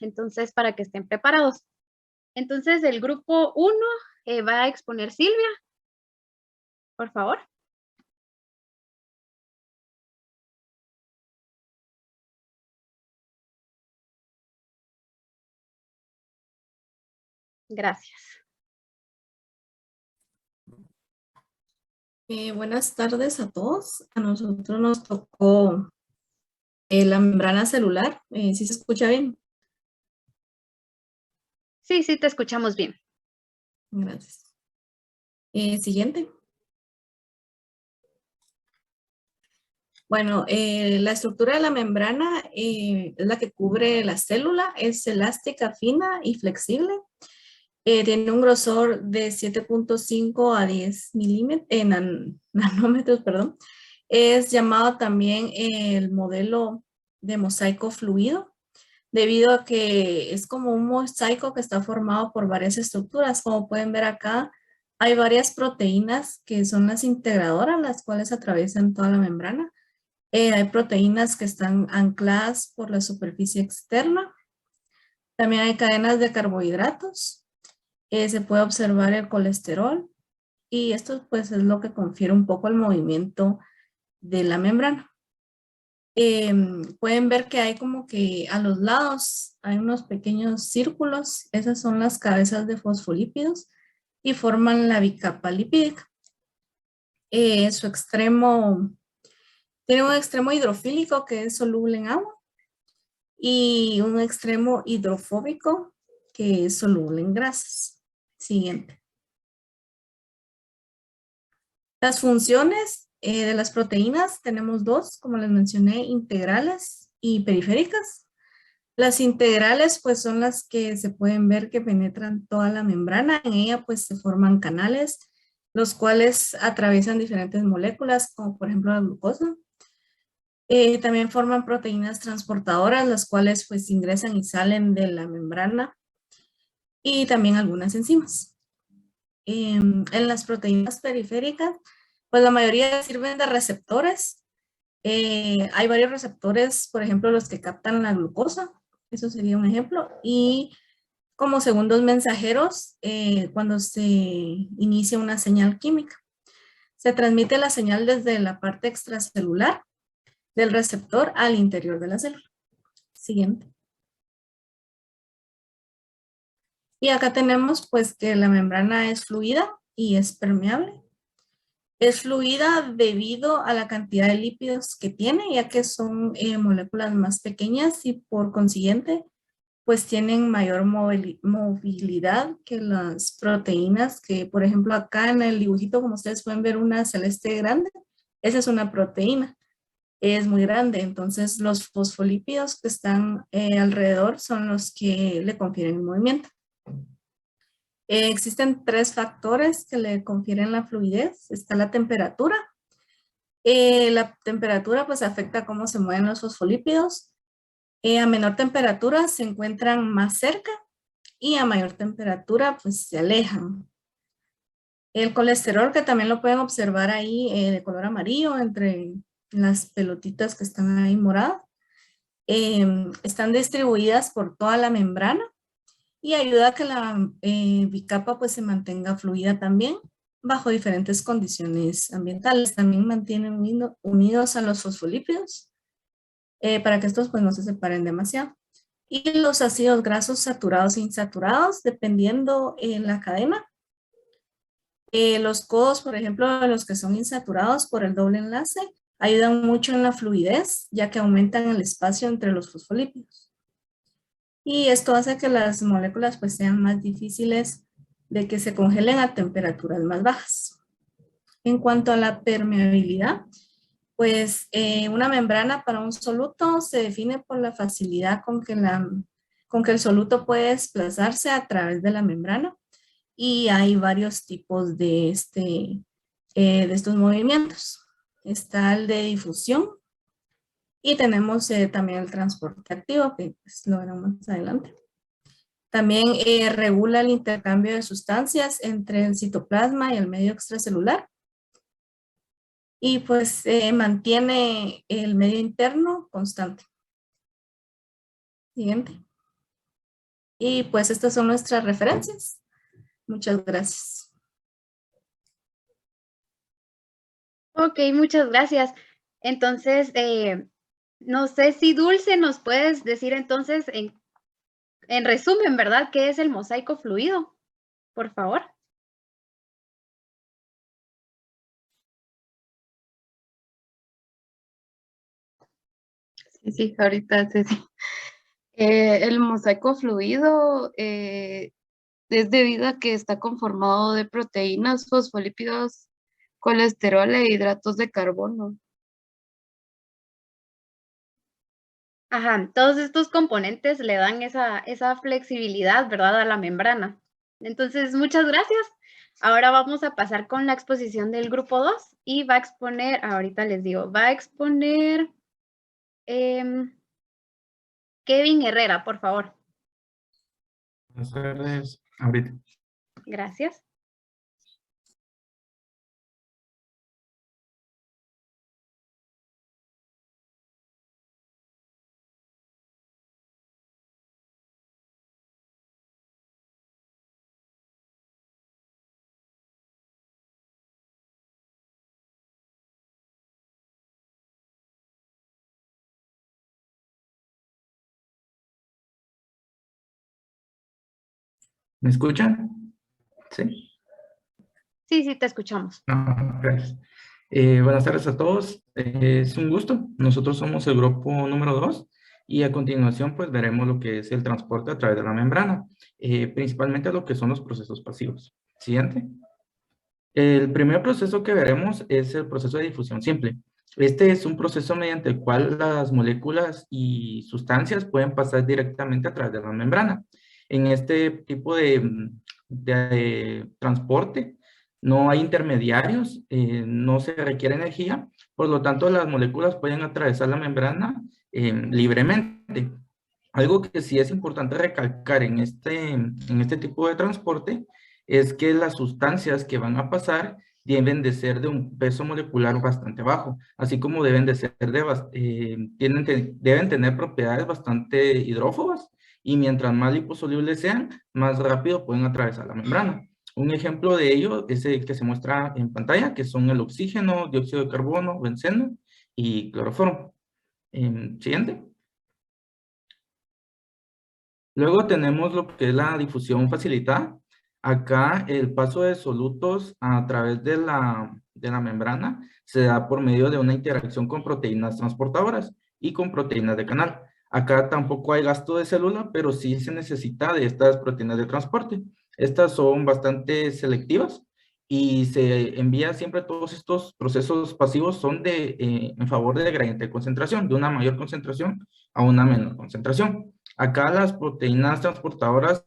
entonces para que estén preparados. Entonces, el grupo 1 va a exponer Silvia, por favor. Gracias. Buenas tardes a todos. A nosotros nos tocó la membrana celular. ¿Sí se escucha bien? Sí, sí, te escuchamos bien. Gracias. Siguiente. Bueno, la estructura de la membrana es la que cubre la célula. Es elástica, fina y flexible. Tiene un grosor de 7.5 a 10 nanómetros, perdón. Es llamado también el modelo de mosaico fluido, debido a que es como un mosaico que está formado por varias estructuras. Como pueden ver acá, hay varias proteínas que son las integradoras, las cuales atraviesan toda la membrana. Hay proteínas que están ancladas por la superficie externa. También hay cadenas de carbohidratos. Se puede observar el colesterol y esto pues es lo que confiere un poco el movimiento de la membrana. Pueden ver que hay como que a los lados hay unos pequeños círculos. Esas son las cabezas de fosfolípidos y forman la bicapa lipídica. Su extremo tiene un extremo hidrofílico que es soluble en agua y un extremo hidrofóbico que es soluble en grasas. Siguiente. Las funciones de las proteínas tenemos dos, como les mencioné, integrales y periféricas. Las integrales pues son las que se pueden ver que penetran toda la membrana. En ella pues se forman canales, los cuales atraviesan diferentes moléculas, como por ejemplo la glucosa. También forman proteínas transportadoras, las cuales pues ingresan y salen de la membrana, y también algunas enzimas. En las proteínas periféricas, pues la mayoría sirven de receptores. Hay varios receptores, por ejemplo, los que captan la glucosa, eso sería un ejemplo, y como segundos mensajeros cuando se inicia una señal química. Se transmite la señal desde la parte extracelular del receptor al interior de la célula. Siguiente. Y acá tenemos pues que la membrana es fluida y es permeable. Es fluida debido a la cantidad de lípidos que tiene, ya que son moléculas más pequeñas y por consiguiente pues tienen mayor movilidad que las proteínas, que por ejemplo acá en el dibujito, como ustedes pueden ver, una celeste grande, esa es una proteína, es muy grande. Entonces los fosfolípidos que están alrededor son los que le confieren el movimiento. Existen tres factores que le confieren la fluidez. Está la temperatura. La temperatura pues afecta cómo se mueven los fosfolípidos. A menor temperatura se encuentran más cerca y a mayor temperatura pues se alejan. El colesterol, que también lo pueden observar ahí de color amarillo entre las pelotitas que están ahí moradas, están distribuidas por toda la membrana y ayuda a que la bicapa pues se mantenga fluida también bajo diferentes condiciones ambientales. También mantienen unidos a los fosfolípidos para que estos pues no se separen demasiado. Y los ácidos grasos saturados e insaturados, dependiendo en la cadena. Los codos, por ejemplo, los que son insaturados por el doble enlace, ayudan mucho en la fluidez, ya que aumentan el espacio entre los fosfolípidos. Y esto hace que las moléculas pues sean más difíciles de que se congelen a temperaturas más bajas. En cuanto a la permeabilidad, pues una membrana para un soluto se define por la facilidad con que el soluto puede desplazarse a través de la membrana, y hay varios tipos de estos movimientos. Está el de difusión y tenemos también el transporte activo, que pues, lo veremos más adelante. También regula el intercambio de sustancias entre el citoplasma y el medio extracelular. Y pues mantiene el medio interno constante. Siguiente. Y pues estas son nuestras referencias. Muchas gracias. Ok, muchas gracias. Entonces, no sé si Dulce nos puedes decir entonces, en resumen, ¿verdad? ¿Qué es el mosaico fluido? Por favor. Sí, sí, ahorita sí, sí. El mosaico fluido es debido a que está conformado de proteínas, fosfolípidos, colesterol e hidratos de carbono. Ajá, todos estos componentes le dan esa flexibilidad, ¿verdad? A la membrana. Entonces, muchas gracias. Ahora vamos a pasar con la exposición del grupo 2 y va a exponer, ahorita les digo, va a exponer Kevin Herrera, por favor. Buenas tardes. Ahorita. Gracias. ¿Me escuchan? Sí. Sí, sí, te escuchamos. Gracias. Buenas tardes a todos. Es un gusto. Nosotros somos el grupo número 2 y a continuación pues veremos lo que es el transporte a través de la membrana, principalmente lo que son los procesos pasivos. Siguiente. El primer proceso que veremos es el proceso de difusión simple. Este es un proceso mediante el cual las moléculas y sustancias pueden pasar directamente a través de la membrana. En este tipo de transporte no hay intermediarios, no se requiere energía, por lo tanto las moléculas pueden atravesar la membrana libremente. Algo que sí es importante recalcar en este tipo de transporte es que las sustancias que van a pasar deben de ser de un peso molecular bastante bajo, así como deben de ser deben tener propiedades bastante hidrófobas y mientras más liposolubles sean, más rápido pueden atravesar la membrana. Un ejemplo de ello es el que se muestra en pantalla, que son el oxígeno, dióxido de carbono, benceno y cloroformo. Siguiente. Luego tenemos lo que es la difusión facilitada. Acá el paso de solutos a través de la membrana se da por medio de una interacción con proteínas transportadoras y con proteínas de canal. Acá tampoco hay gasto de célula, pero sí se necesita de estas proteínas de transporte. Estas son bastante selectivas y se envía siempre todos estos procesos pasivos son en favor de gradiente de concentración, de una mayor concentración a una menor concentración. Acá las proteínas transportadoras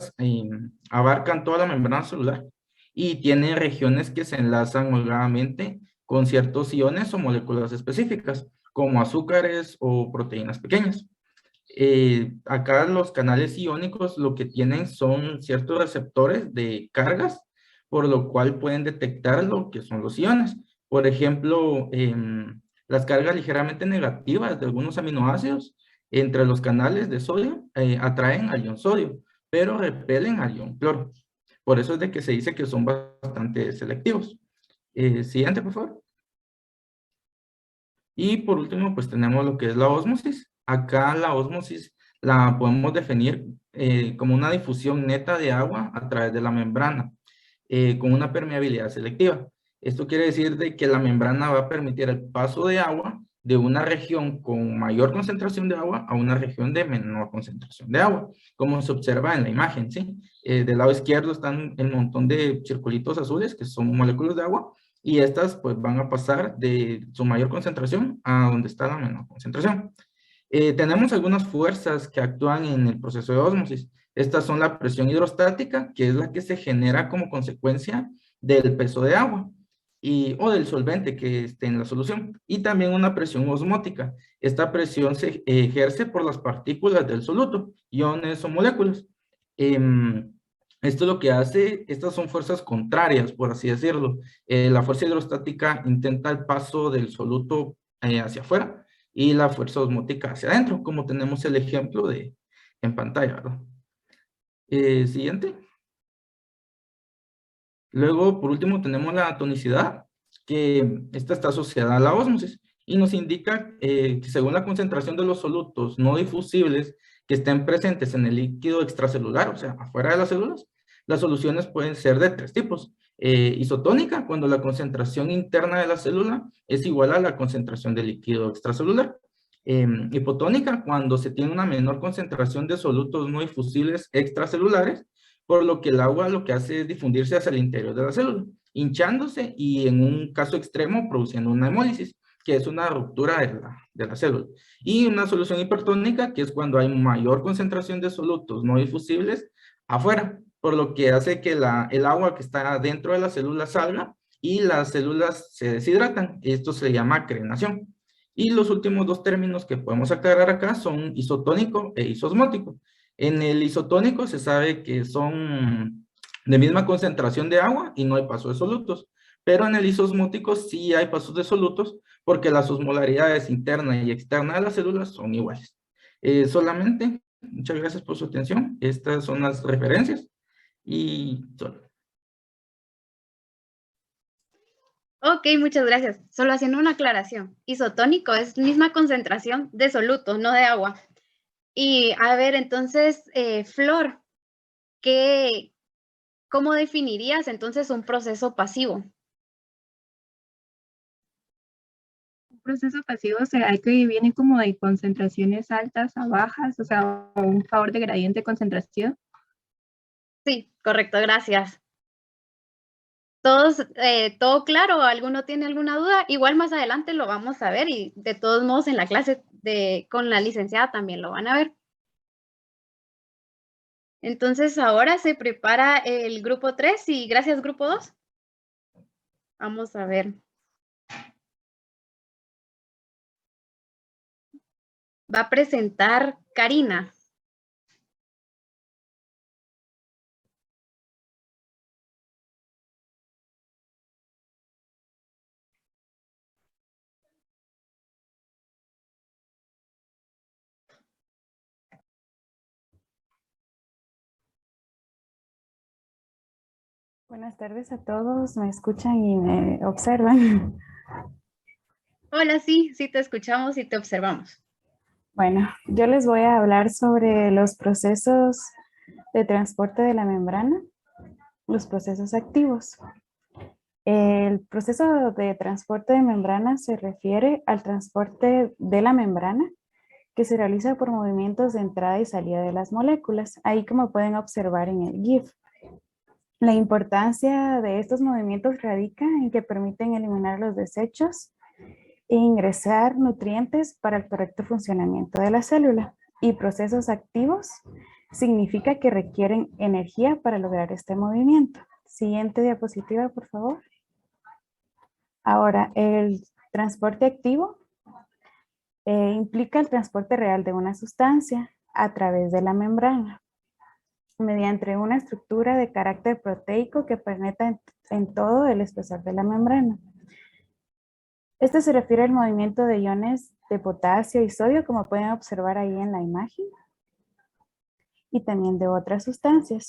abarcan toda la membrana celular y tienen regiones que se enlazan holgadamente con ciertos iones o moléculas específicas, como azúcares o proteínas pequeñas. Acá los canales iónicos lo que tienen son ciertos receptores de cargas, por lo cual pueden detectar lo que son los iones. Por ejemplo, las cargas ligeramente negativas de algunos aminoácidos entre los canales de sodio atraen al ion sodio, pero repelen al ion cloro. Por eso es de que se dice que son bastante selectivos. Siguiente, por favor. Y por último, pues tenemos lo que es la ósmosis. Acá la ósmosis la podemos definir como una difusión neta de agua a través de la membrana, con una permeabilidad selectiva. Esto quiere decir de que la membrana va a permitir el paso de agua de una región con mayor concentración de agua a una región de menor concentración de agua, como se observa en la imagen, ¿sí? Del lado izquierdo están el montón de circulitos azules, que son moléculas de agua, y estas pues van a pasar de su mayor concentración a donde está la menor concentración. Tenemos algunas fuerzas que actúan en el proceso de ósmosis. Estas son la presión hidrostática, que es la que se genera como consecuencia del peso de agua o del solvente que esté en la solución. Y también una presión osmótica. Esta presión se ejerce por las partículas del soluto, iones o moléculas. Esto es lo que hace, estas son fuerzas contrarias, por así decirlo. La fuerza hidrostática intenta el paso del soluto hacia afuera y la fuerza osmótica hacia adentro, como tenemos el ejemplo en pantalla, ¿verdad? Siguiente. Luego, por último, tenemos la tonicidad, que esta está asociada a la ósmosis y nos indica que según la concentración de los solutos no difusibles que estén presentes en el líquido extracelular, o sea, afuera de las células, las soluciones pueden ser de 3 tipos. Isotónica, cuando la concentración interna de la célula es igual a la concentración del líquido extracelular. Hipotónica, cuando se tiene una menor concentración de solutos no difusibles extracelulares, por lo que el agua lo que hace es difundirse hacia el interior de la célula, hinchándose y en un caso extremo produciendo una hemólisis, que es una ruptura de la célula. Y una solución hipertónica, que es cuando hay mayor concentración de solutos no difusibles afuera, por lo que hace que el agua que está dentro de la célula salga y las células se deshidratan. Esto se llama crenación. Y los últimos 2 términos que podemos aclarar acá son isotónico e isosmótico. En el isotónico se sabe que son de misma concentración de agua y no hay paso de solutos. Pero en el isosmótico sí hay pasos de solutos porque las osmolaridades interna y externa de las células son iguales. Solamente, muchas gracias por su atención. Estas son las referencias y solo. Ok, muchas gracias. Solo haciendo una aclaración. Isotónico es misma concentración de soluto, no de agua. Y a ver, entonces, Flor, ¿cómo definirías entonces un proceso pasivo? Un proceso pasivo será que viene como de concentraciones altas a bajas, o sea, un favor de gradiente de concentración. Sí, correcto, gracias. ¿Todos, todo claro? ¿Alguno tiene alguna duda? Igual más adelante lo vamos a ver y de todos modos en la clase con la licenciada también lo van a ver. Entonces ahora se prepara el grupo 3 y gracias grupo 2. Vamos a ver. Va a presentar Karina. Buenas tardes a todos, me escuchan y me observan. Hola, sí te escuchamos y te observamos. Bueno, yo les voy a hablar sobre los procesos de transporte de la membrana, los procesos activos. El proceso de transporte de membrana se refiere al transporte de la membrana que se realiza por movimientos de entrada y salida de las moléculas, ahí como pueden observar en el GIF. La importancia de estos movimientos radica en que permiten eliminar los desechos e ingresar nutrientes para el correcto funcionamiento de la célula. Y procesos activos significa que requieren energía para lograr este movimiento. Siguiente diapositiva, por favor. Ahora, el transporte activo implica el transporte real de una sustancia a través de la membrana, mediante una estructura de carácter proteico que penetra en todo el espesor de la membrana. Este se refiere al movimiento de iones de potasio y sodio, como pueden observar ahí en la imagen, y también de otras sustancias,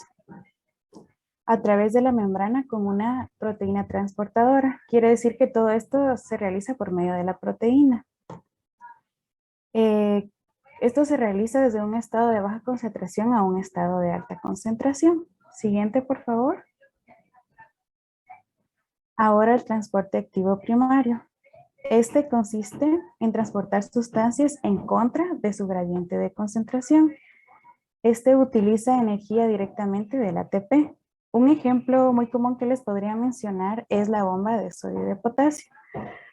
a través de la membrana con una proteína transportadora. Quiere decir que todo esto se realiza por medio de la proteína. Esto se realiza desde un estado de baja concentración a un estado de alta concentración. Siguiente, por favor. Ahora el transporte activo primario. Este consiste en transportar sustancias en contra de su gradiente de concentración. Este utiliza energía directamente del ATP. Un ejemplo muy común que les podría mencionar es la bomba de sodio y de potasio,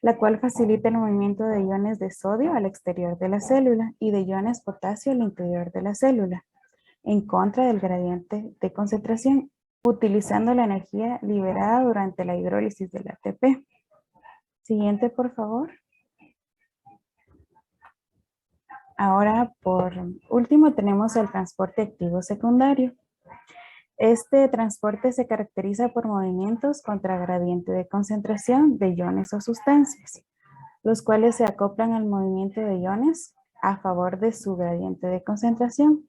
la cual facilita el movimiento de iones de sodio al exterior de la célula y de iones potasio al interior de la célula, en contra del gradiente de concentración, utilizando la energía liberada durante la hidrólisis del ATP. Siguiente, por favor. Ahora, por último, tenemos el transporte activo secundario. Este transporte se caracteriza por movimientos contra gradiente de concentración de iones o sustancias, los cuales se acoplan al movimiento de iones a favor de su gradiente de concentración.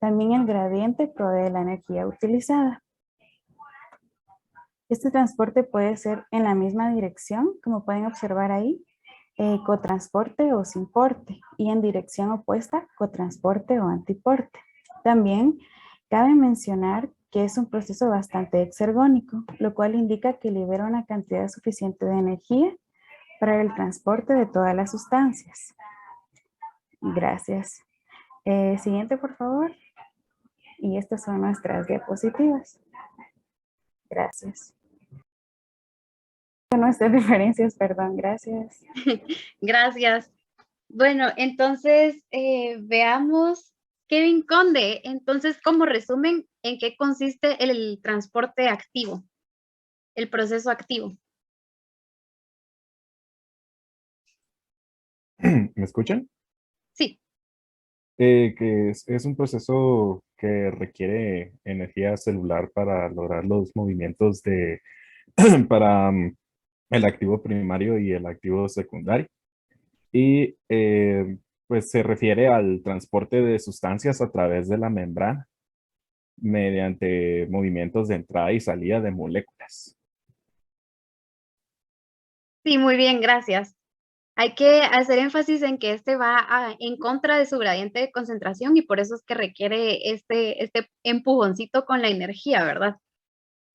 También el gradiente provee la energía utilizada. Este transporte puede ser en la misma dirección, como pueden observar ahí, cotransporte o sin porte, y en dirección opuesta, cotransporte o antiporte. También cabe mencionar que es un proceso bastante exergónico, lo cual indica que libera una cantidad suficiente de energía para el transporte de todas las sustancias. Gracias. Siguiente, por favor. Y estas son nuestras diapositivas. Gracias. Nuestras referencias, perdón, gracias. Gracias. Bueno, entonces veamos, Kevin Conde, entonces como resumen, ¿en qué consiste el transporte activo? El proceso activo. ¿Me escuchan? Sí. Que es un proceso que requiere energía celular para lograr los movimientos para el activo primario y el activo secundario. Y pues se refiere al transporte de sustancias a través de la membrana mediante movimientos de entrada y salida de moléculas. Sí, muy bien, gracias. Hay que hacer énfasis en que este va en contra de su gradiente de concentración y por eso es que requiere este empujoncito con la energía, ¿verdad?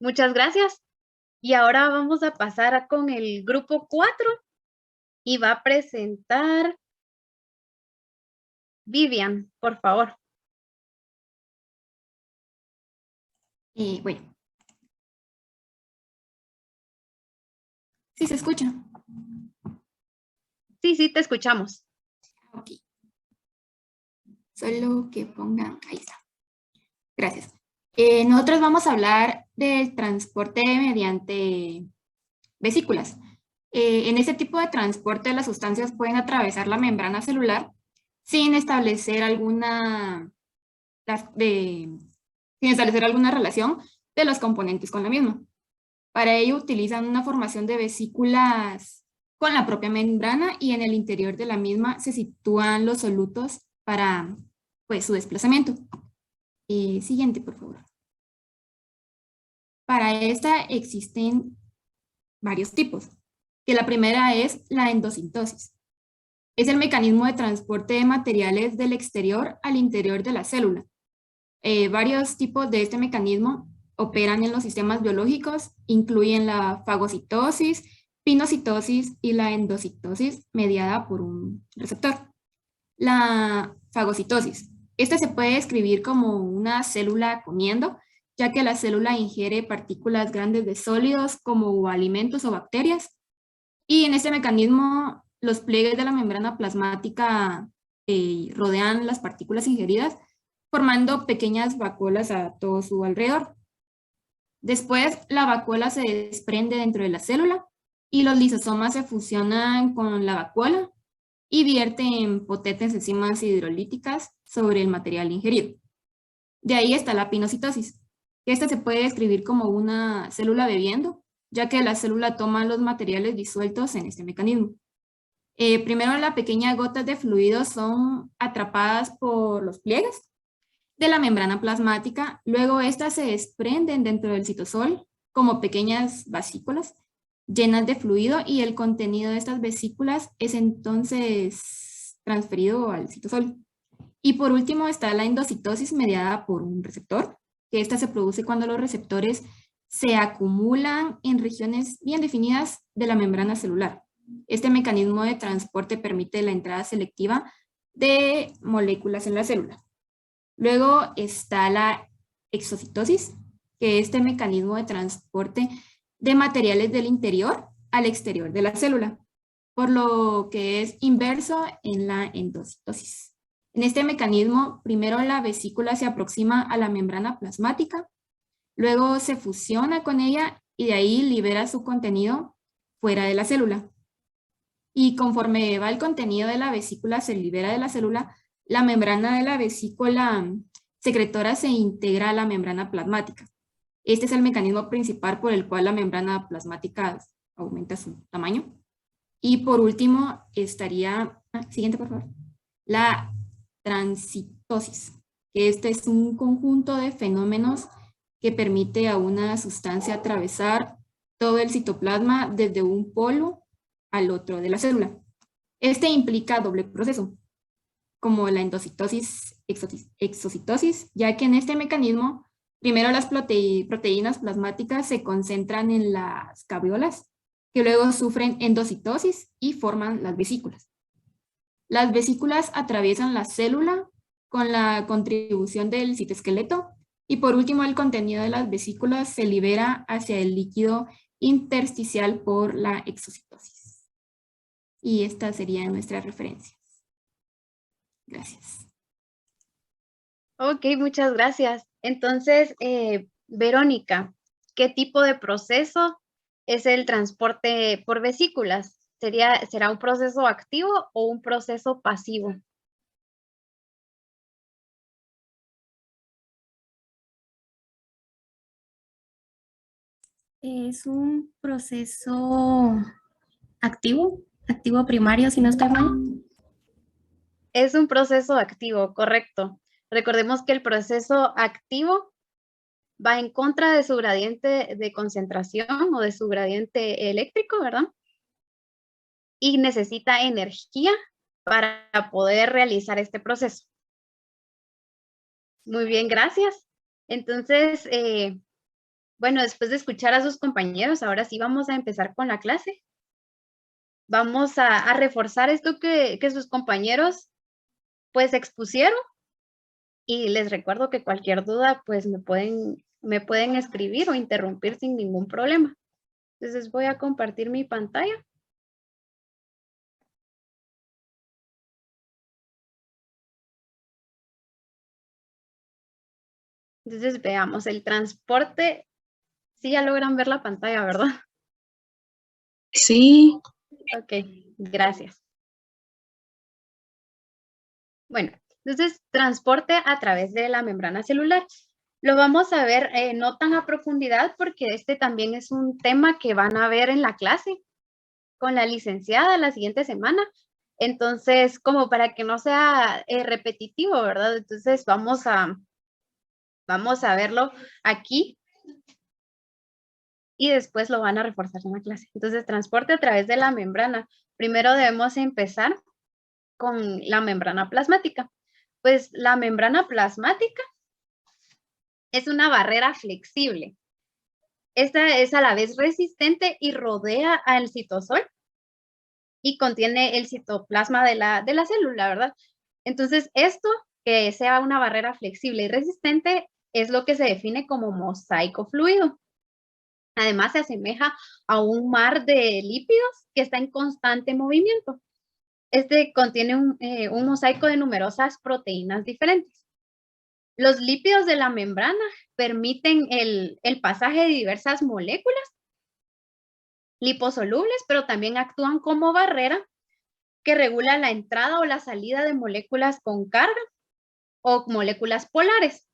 Muchas gracias. Y ahora vamos a pasar con el grupo 4 y va a presentar Vivian, por favor. Bueno. ¿Sí se escucha? Sí, te escuchamos. Ok. Solo que pongan, ahí está. Gracias. Nosotros vamos a hablar del transporte mediante vesículas. En este tipo de transporte las sustancias pueden atravesar la membrana celular sin establecer alguna relación de los componentes con la misma. Para ello utilizan una formación de vesículas con la propia membrana y en el interior de la misma se sitúan los solutos para su desplazamiento. Siguiente, por favor. Para esta existen varios tipos, que la primera es la endocintosis. Es el mecanismo de transporte de materiales del exterior al interior de la célula. Varios tipos de este mecanismo operan en los sistemas biológicos, incluyen la fagocitosis, pinocitosis y la endocitosis mediada por un receptor. La fagocitosis. Esta se puede describir como una célula comiendo, ya que la célula ingiere partículas grandes de sólidos como alimentos o bacterias. Y en este mecanismo, los pliegues de la membrana plasmática rodean las partículas ingeridas, formando pequeñas vacuolas a todo su alrededor. Después, la vacuola se desprende dentro de la célula y los lisosomas se fusionan con la vacuola y vierten potentes enzimas hidrolíticas sobre el material ingerido. De ahí está la pinocitosis. Esta se puede describir como una célula bebiendo, ya que la célula toma los materiales disueltos en este mecanismo. Primero, las pequeñas gotas de fluido son atrapadas por los pliegues de la membrana plasmática, luego estas se desprenden dentro del citosol como pequeñas vesículas llenas de fluido y el contenido de estas vesículas es entonces transferido al citosol. Y por último está la endocitosis mediada por un receptor, que esta se produce cuando los receptores se acumulan en regiones bien definidas de la membrana celular. Este mecanismo de transporte permite la entrada selectiva de moléculas en la célula. Luego está la exocitosis, que es este mecanismo de transporte de materiales del interior al exterior de la célula, por lo que es inverso en la endocitosis. En este mecanismo, primero la vesícula se aproxima a la membrana plasmática, luego se fusiona con ella y de ahí libera su contenido fuera de la célula. Y conforme va el contenido de la vesícula se libera de la célula, la membrana de la vesícula secretora se integra a la membrana plasmática. Este es el mecanismo principal por el cual la membrana plasmática aumenta su tamaño. Y por último estaría, siguiente por favor, la transitosis, que este es un conjunto de fenómenos que permite a una sustancia atravesar todo el citoplasma desde un polo al otro de la célula. Este implica doble proceso, como la endocitosis, exocitosis, ya que en este mecanismo, primero las proteínas plasmáticas se concentran en las cabriolas, que luego sufren endocitosis y forman las vesículas. Las vesículas atraviesan la célula con la contribución del citoesqueleto y por último el contenido de las vesículas se libera hacia el líquido intersticial por la exocitosis. Y estas serían nuestras referencias. Gracias. Ok, muchas gracias. Entonces, Verónica, ¿qué tipo de proceso es el transporte por vesículas? ¿Será un proceso activo o un proceso pasivo? Es un proceso activo primario, si no estoy mal. Es un proceso activo, correcto. Recordemos que el proceso activo va en contra de su gradiente de concentración o de su gradiente eléctrico, ¿verdad? Y necesita energía para poder realizar este proceso. Muy bien, gracias. Entonces, bueno, después de escuchar a sus compañeros, ahora sí vamos a empezar con la clase. Vamos a reforzar esto que sus compañeros pues expusieron y les recuerdo que cualquier duda pues me pueden escribir o interrumpir sin ningún problema. Entonces voy a compartir mi pantalla. Entonces veamos el transporte. Sí, ya logran ver la pantalla, ¿verdad? Sí. Ok, gracias. Bueno, entonces transporte a través de la membrana celular. Lo vamos a ver no tan a profundidad porque este también es un tema que van a ver en la clase con la licenciada la siguiente semana. Entonces, como para que no sea repetitivo, ¿verdad? Entonces vamos a verlo aquí y después lo van a reforzar en la clase. Entonces, transporte a través de la membrana. Primero debemos empezar con la membrana plasmática. Pues la membrana plasmática es una barrera flexible. Esta es a la vez resistente y rodea al citosol y contiene el citoplasma de la célula, ¿verdad? Entonces, esto, que sea una barrera flexible y resistente, es lo que se define como mosaico fluido. Además, se asemeja a un mar de lípidos que está en constante movimiento. Este contiene un mosaico de numerosas proteínas diferentes. Los lípidos de la membrana permiten el pasaje de diversas moléculas liposolubles, pero también actúan como barrera que regula la entrada o la salida de moléculas con carga o moléculas polares.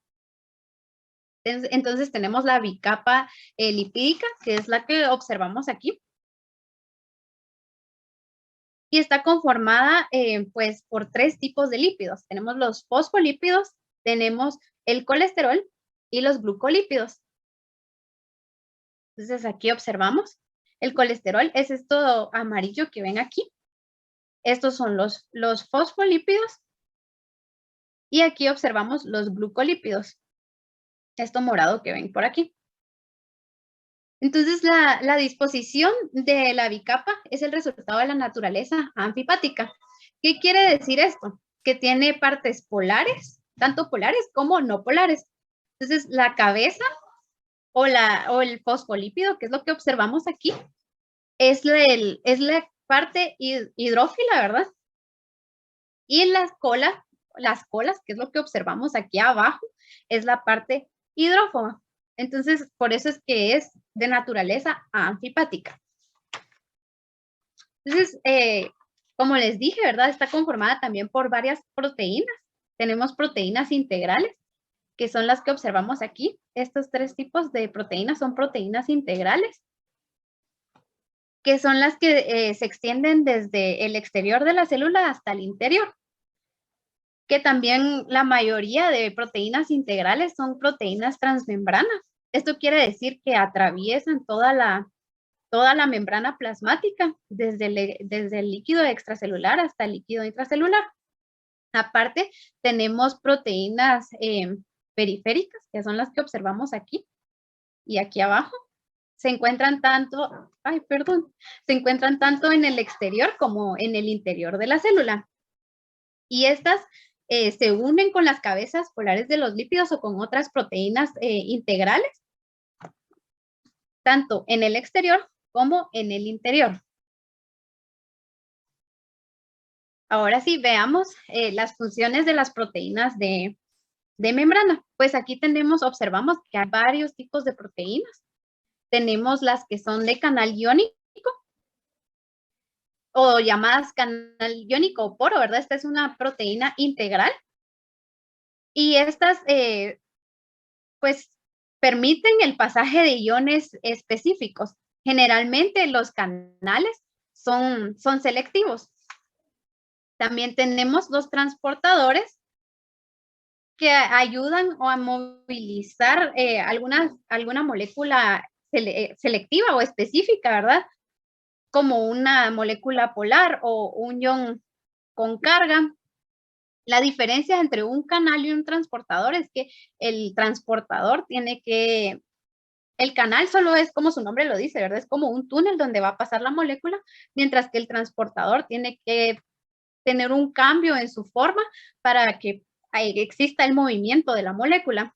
Entonces tenemos la bicapa lipídica, que es la que observamos aquí. Y está conformada pues por 3 tipos de lípidos. Tenemos los fosfolípidos, tenemos el colesterol y los glucolípidos. Entonces aquí observamos el colesterol, es esto amarillo que ven aquí. Estos son los fosfolípidos. Y aquí observamos los glucolípidos. Esto morado que ven por aquí. Entonces, la disposición de la bicapa es el resultado de la naturaleza anfipática. ¿Qué quiere decir esto? Que tiene partes polares, tanto polares como no polares. Entonces, la cabeza o el fosfolípido, que es lo que observamos aquí, es la parte hidrófila, ¿verdad? Y las colas, que es lo que observamos aquí abajo, es la parte hidrófoba. Entonces, por eso es que es de naturaleza anfipática. Entonces, como les dije, ¿verdad? Está conformada también por varias proteínas. Tenemos proteínas integrales, que son las que observamos aquí. Estos 3 tipos de proteínas son proteínas integrales, que son las que se extienden desde el exterior de la célula hasta el interior, que también la mayoría de proteínas integrales son proteínas transmembranas. Esto quiere decir que atraviesan toda la membrana plasmática, desde el líquido extracelular hasta el líquido intracelular. Aparte, tenemos proteínas periféricas, que son las que observamos aquí y aquí abajo. Se encuentran tanto en el exterior como en el interior de la célula. Y estas se unen con las cabezas polares de los lípidos o con otras proteínas integrales, tanto en el exterior como en el interior. Ahora sí, veamos las funciones de las proteínas de membrana. Pues aquí observamos que hay varios tipos de proteínas. Tenemos las que son de canal iónico, o llamadas canal iónico o poro, ¿verdad? Esta es una proteína integral. Y estas, pues, permiten el pasaje de iones específicos. Generalmente los canales son selectivos. También tenemos los transportadores que ayudan a movilizar alguna molécula selectiva o específica, ¿verdad? Como una molécula polar o un ion con carga. La diferencia entre un canal y un transportador es que el transportador el canal solo es como su nombre lo dice, ¿verdad? Es como un túnel donde va a pasar la molécula, mientras que el transportador tiene que tener un cambio en su forma para que exista el movimiento de la molécula.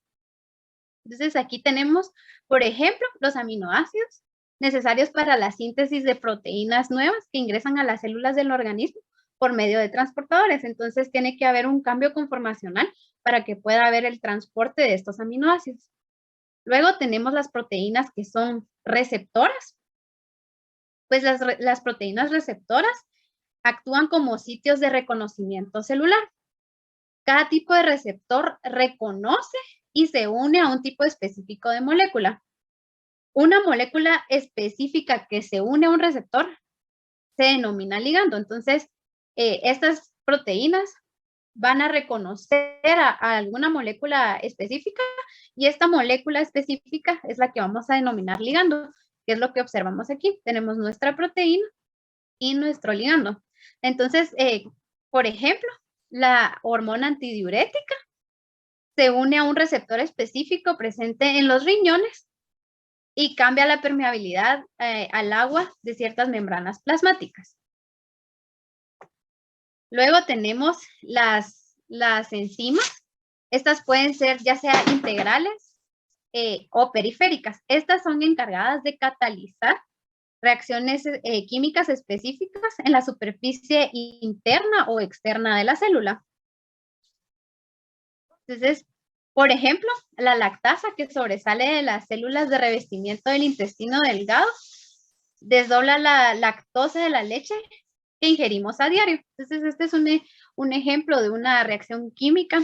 Entonces aquí tenemos, por ejemplo, los aminoácidos necesarios para la síntesis de proteínas nuevas que ingresan a las células del organismo por medio de transportadores. Entonces tiene que haber un cambio conformacional para que pueda haber el transporte de estos aminoácidos. Luego tenemos las proteínas que son receptoras. Pues las proteínas receptoras actúan como sitios de reconocimiento celular. Cada tipo de receptor reconoce y se une a un tipo específico de molécula. Una molécula específica que se une a un receptor se denomina ligando. Entonces, estas proteínas van a reconocer a alguna molécula específica y esta molécula específica es la que vamos a denominar ligando, que es lo que observamos aquí. Tenemos nuestra proteína y nuestro ligando. Entonces, por ejemplo, la hormona antidiurética se une a un receptor específico presente en los riñones y cambia la permeabilidad al agua de ciertas membranas plasmáticas. Luego tenemos las enzimas. Estas pueden ser ya sea integrales o periféricas. Estas son encargadas de catalizar reacciones químicas específicas en la superficie interna o externa de la célula. Entonces, por ejemplo, la lactasa que sobresale de las células de revestimiento del intestino delgado desdobla la lactosa de la leche que ingerimos a diario. Entonces, este es un ejemplo de una reacción química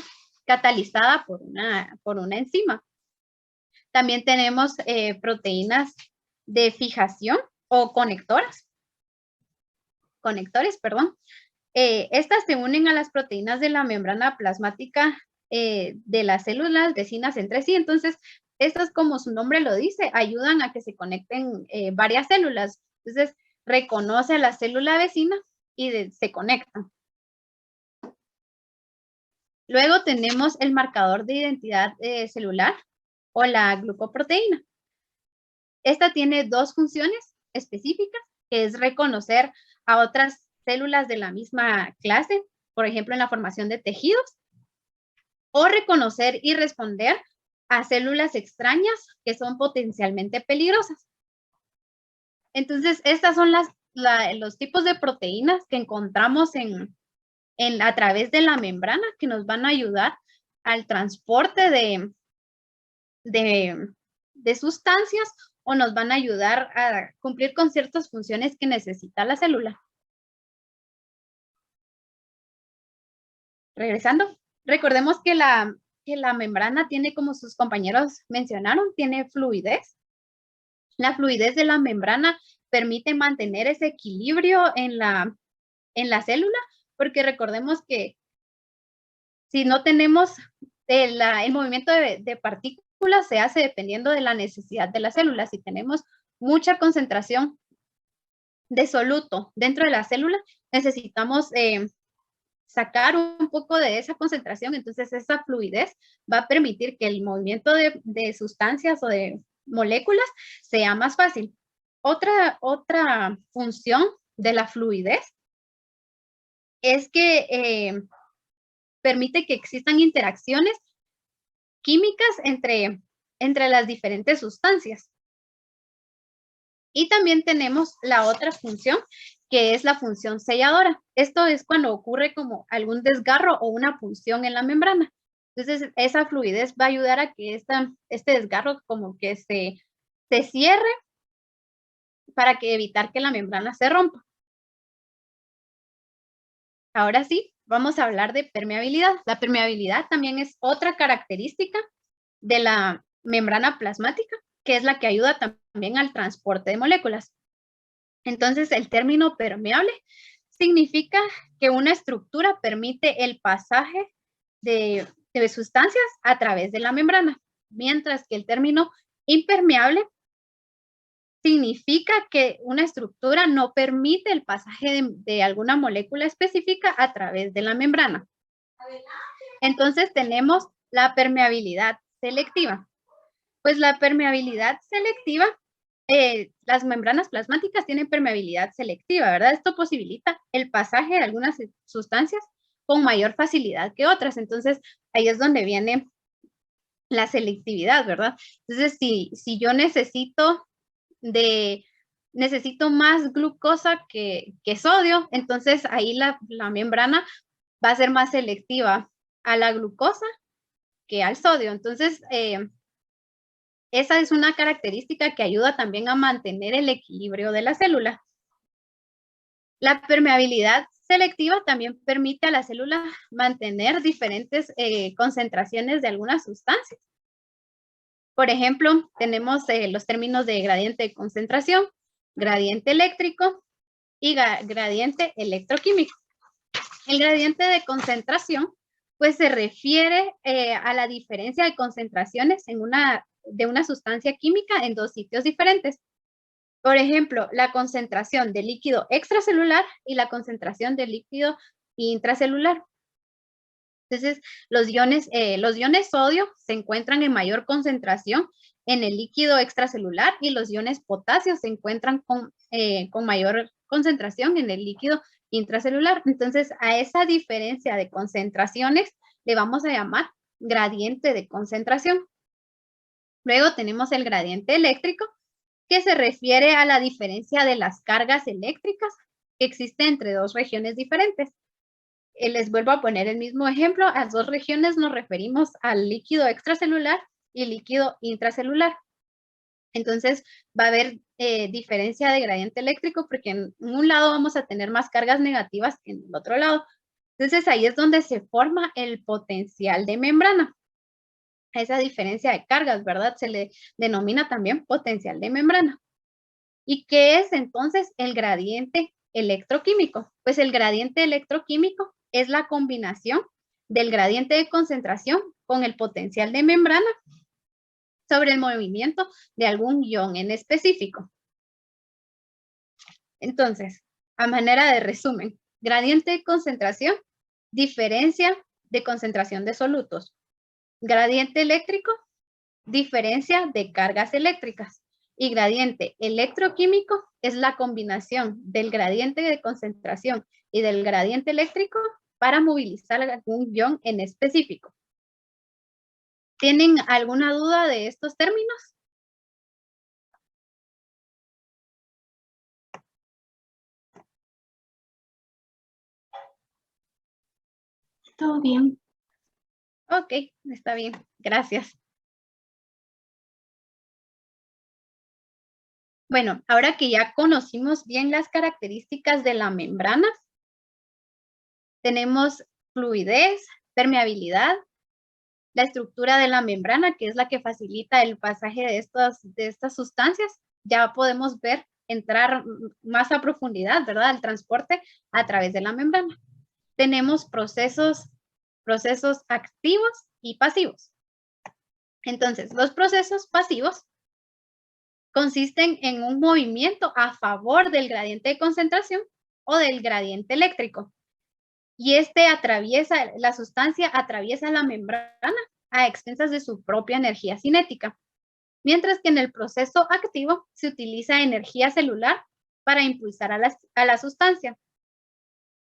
catalizada por una enzima. También tenemos proteínas de fijación o conectores, perdón. Estas se unen a las proteínas de la membrana plasmática de las células vecinas entre sí. Entonces, estas, como su nombre lo dice, ayudan a que se conecten varias células. Entonces, reconoce a la célula vecina y se conectan. Luego tenemos el marcador de identidad celular o la glucoproteína. Esta tiene dos funciones específicas, que es reconocer a otras células de la misma clase, por ejemplo, en la formación de tejidos, o reconocer y responder a células extrañas que son potencialmente peligrosas. Entonces, estas son los tipos de proteínas que encontramos a través de la membrana que nos van a ayudar al transporte de sustancias o nos van a ayudar a cumplir con ciertas funciones que necesita la célula. Regresando, recordemos que la membrana tiene, como sus compañeros mencionaron, tiene fluidez. La fluidez de la membrana permite mantener ese equilibrio en la célula, porque recordemos que Si no tenemos el movimiento de partículas se hace dependiendo de la necesidad de la célula. Si tenemos mucha concentración de soluto dentro de la célula, necesitamos sacar un poco de esa concentración, entonces esa fluidez va a permitir que el movimiento de sustancias o de moléculas sea más fácil. Otra función de la fluidez es que permite que existan interacciones químicas entre las diferentes sustancias. Y también tenemos la otra función, que es la función selladora. Esto es cuando ocurre como algún desgarro o una punción en la membrana. Entonces, esa fluidez va a ayudar a que este desgarro como que se cierre para evitar que la membrana se rompa. Ahora sí, vamos a hablar de permeabilidad. La permeabilidad también es otra característica de la membrana plasmática, que es la que ayuda también al transporte de moléculas. Entonces, el término permeable significa que una estructura permite el pasaje de sustancias a través de la membrana, mientras que el término impermeable significa que una estructura no permite el pasaje de alguna molécula específica a través de la membrana. Entonces tenemos la permeabilidad selectiva. Pues la permeabilidad selectiva, las membranas plasmáticas tienen permeabilidad selectiva, ¿verdad? Esto posibilita el pasaje de algunas sustancias con mayor facilidad que otras. Entonces ahí es donde viene la selectividad, ¿verdad? Entonces si yo necesito más glucosa que sodio, entonces ahí la membrana va a ser más selectiva a la glucosa que al sodio. Entonces, esa es una característica que ayuda también a mantener el equilibrio de la célula. La permeabilidad selectiva también permite a la célula mantener diferentes concentraciones de algunas sustancias. Por ejemplo, tenemos los términos de gradiente de concentración, gradiente eléctrico y gradiente electroquímico. El gradiente de concentración, pues se refiere a la diferencia de concentraciones de una sustancia química en dos sitios diferentes. Por ejemplo, la concentración de líquido extracelular y la concentración de líquido intracelular. Entonces, los iones sodio se encuentran en mayor concentración en el líquido extracelular y los iones potasio se encuentran con mayor concentración en el líquido intracelular. Entonces, a esa diferencia de concentraciones le vamos a llamar gradiente de concentración. Luego tenemos el gradiente eléctrico, que se refiere a la diferencia de las cargas eléctricas que existen entre dos regiones diferentes. Les vuelvo a poner el mismo ejemplo. A las dos regiones nos referimos al líquido extracelular y líquido intracelular. Entonces va a haber diferencia de gradiente eléctrico porque en un lado vamos a tener más cargas negativas que en el otro lado. Entonces ahí es donde se forma el potencial de membrana. A esa diferencia de cargas, ¿verdad? Se le denomina también potencial de membrana. ¿Y qué es entonces el gradiente electroquímico? Pues el gradiente electroquímico es la combinación del gradiente de concentración con el potencial de membrana sobre el movimiento de algún ion en específico. Entonces, a manera de resumen, gradiente de concentración, diferencia de concentración de solutos. Gradiente eléctrico, diferencia de cargas eléctricas. Y gradiente electroquímico es la combinación del gradiente de concentración y del gradiente eléctrico para movilizar algún ion en específico. ¿Tienen alguna duda de estos términos? Todo bien. Ok, está bien. Gracias. Bueno, ahora que ya conocimos bien las características de la membrana, tenemos fluidez, permeabilidad, la estructura de la membrana, que es la que facilita el pasaje de estas sustancias. Ya podemos entrar más a profundidad, ¿verdad? El transporte a través de la membrana. Tenemos procesos procesos activos y pasivos. Entonces, los procesos pasivos consisten en un movimiento a favor del gradiente de concentración o del gradiente eléctrico. Y la sustancia atraviesa la membrana a expensas de su propia energía cinética. Mientras que en el proceso activo se utiliza energía celular para impulsar a la sustancia.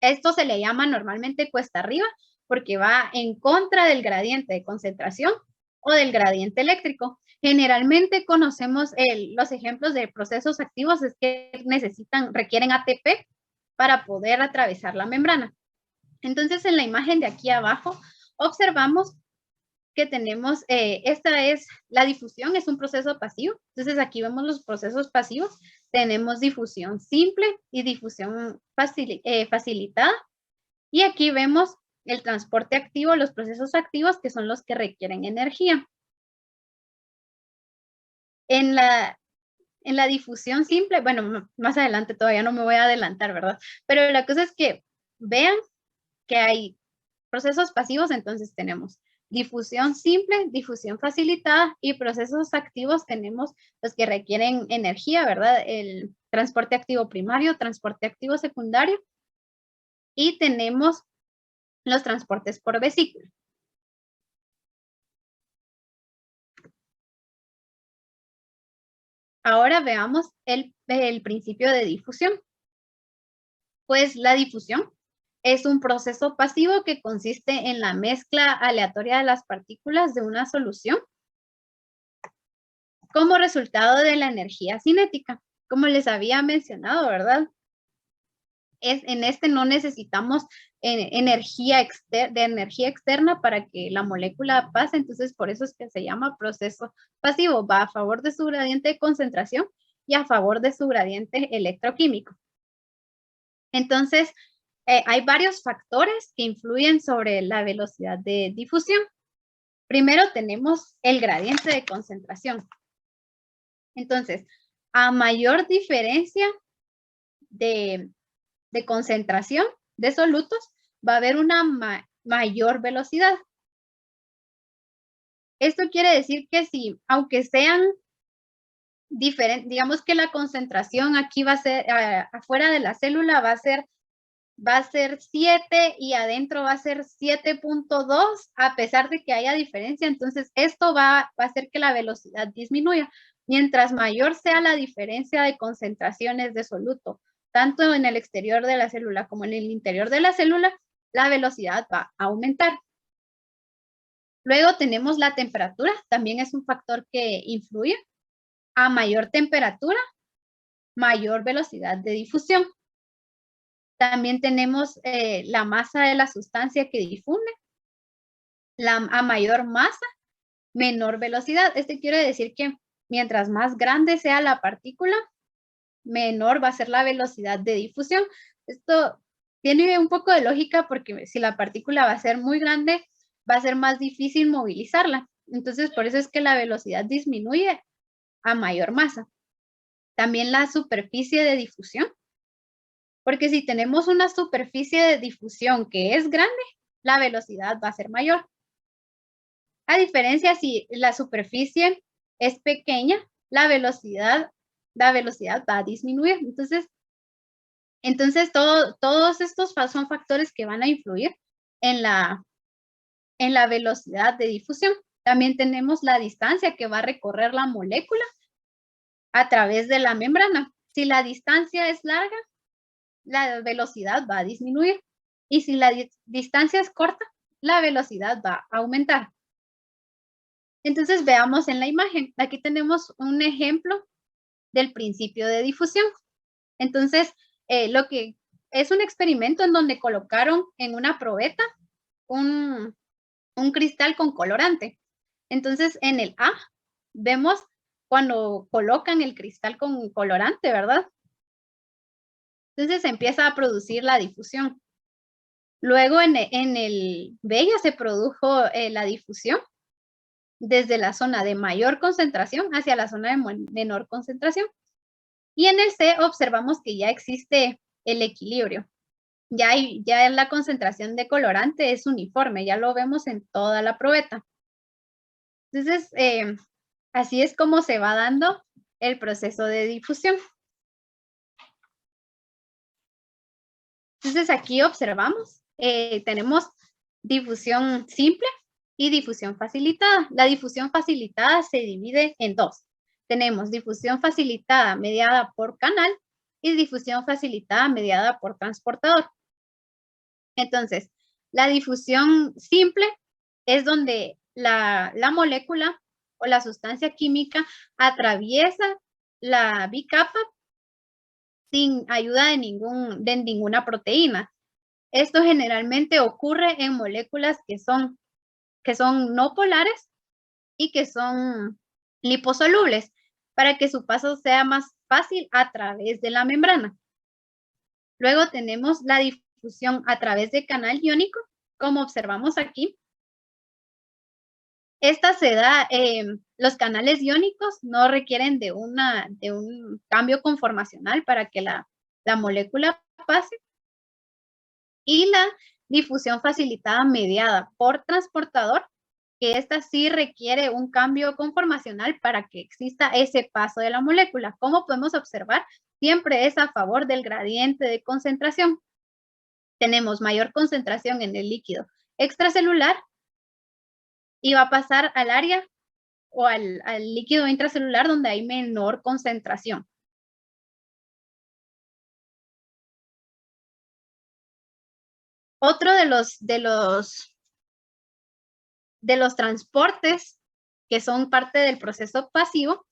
Esto se le llama normalmente cuesta arriba porque va en contra del gradiente de concentración o del gradiente eléctrico. Generalmente conocemos los ejemplos de procesos activos es que requieren ATP para poder atravesar la membrana. Entonces, en la imagen de aquí abajo, observamos que tenemos, esta es la difusión, es un proceso pasivo. Entonces, aquí vemos los procesos pasivos. Tenemos difusión simple y difusión facilitada. Y aquí vemos el transporte activo, los procesos activos, que son los que requieren energía. En la difusión simple, bueno, más adelante todavía no me voy a adelantar, ¿verdad? Pero la cosa es que vean que hay procesos pasivos, entonces tenemos difusión simple, difusión facilitada y procesos activos tenemos los que requieren energía, ¿verdad? El transporte activo primario, transporte activo secundario y tenemos los transportes por vesícula. Ahora veamos el principio de difusión. Pues la difusión es un proceso pasivo que consiste en la mezcla aleatoria de las partículas de una solución como resultado de la energía cinética. Como les había mencionado, ¿verdad? En este no necesitamos energía externa para que la molécula pase, entonces por eso es que se llama proceso pasivo. Va a favor de su gradiente de concentración y a favor de su gradiente electroquímico. Entonces, hay varios factores que influyen sobre la velocidad de difusión. Primero tenemos el gradiente de concentración. Entonces, a mayor diferencia de concentración de solutos, va a haber una mayor velocidad. Esto quiere decir que si, aunque sean diferentes, digamos que la concentración aquí va a ser, afuera de la célula va a ser 7 y adentro va a ser 7.2, a pesar de que haya diferencia, entonces esto va a hacer que la velocidad disminuya. Mientras mayor sea la diferencia de concentraciones de soluto, tanto en el exterior de la célula como en el interior de la célula, la velocidad va a aumentar. Luego tenemos la temperatura, también es un factor que influye. A mayor temperatura, mayor velocidad de difusión. También tenemos la masa de la sustancia que difunde. A mayor masa, menor velocidad. Esto quiere decir que mientras más grande sea la partícula, menor va a ser la velocidad de difusión. Esto tiene un poco de lógica porque si la partícula va a ser muy grande, va a ser más difícil movilizarla. Entonces, por eso es que la velocidad disminuye a mayor masa. También la superficie de difusión. Porque si tenemos una superficie de difusión que es grande, la velocidad va a ser mayor. A diferencia, si la superficie es pequeña, la velocidad va a disminuir. Entonces todos estos son factores que van a influir en la velocidad de difusión. También tenemos la distancia que va a recorrer la molécula a través de la membrana. Si la distancia es larga, la velocidad va a disminuir. Y si la distancia es corta, la velocidad va a aumentar. Entonces veamos en la imagen. Aquí tenemos un ejemplo del principio de difusión. Entonces, lo que es un experimento en donde colocaron en una probeta un cristal con colorante. Entonces, en el A vemos cuando colocan el cristal con colorante, ¿verdad? Entonces se empieza a producir la difusión. Luego en el B ya se produjo la difusión desde la zona de mayor concentración hacia la zona de menor concentración. Y en el C observamos que ya existe el equilibrio. ya la concentración de colorante es uniforme, ya lo vemos en toda la probeta. Entonces, así es como se va dando el proceso de difusión. Entonces, aquí observamos, tenemos difusión simple y difusión facilitada. La difusión facilitada se divide en dos. Tenemos difusión facilitada mediada por canal y difusión facilitada mediada por transportador. Entonces, la difusión simple es donde la molécula o la sustancia química atraviesa la bicapa sin ayuda de ninguna proteína. Esto generalmente ocurre en moléculas que son no polares y que son liposolubles, para que su paso sea más fácil a través de la membrana. Luego tenemos la difusión a través de canal iónico, como observamos aquí. Esta se da, los canales iónicos no requieren de un cambio conformacional para que la molécula pase. Y la difusión facilitada mediada por transportador, que esta sí requiere un cambio conformacional para que exista ese paso de la molécula. Como podemos observar, siempre es a favor del gradiente de concentración. Tenemos mayor concentración en el líquido extracelular y va a pasar al área o al líquido intracelular donde hay menor concentración. Otro de los transportes que son parte del proceso pasivo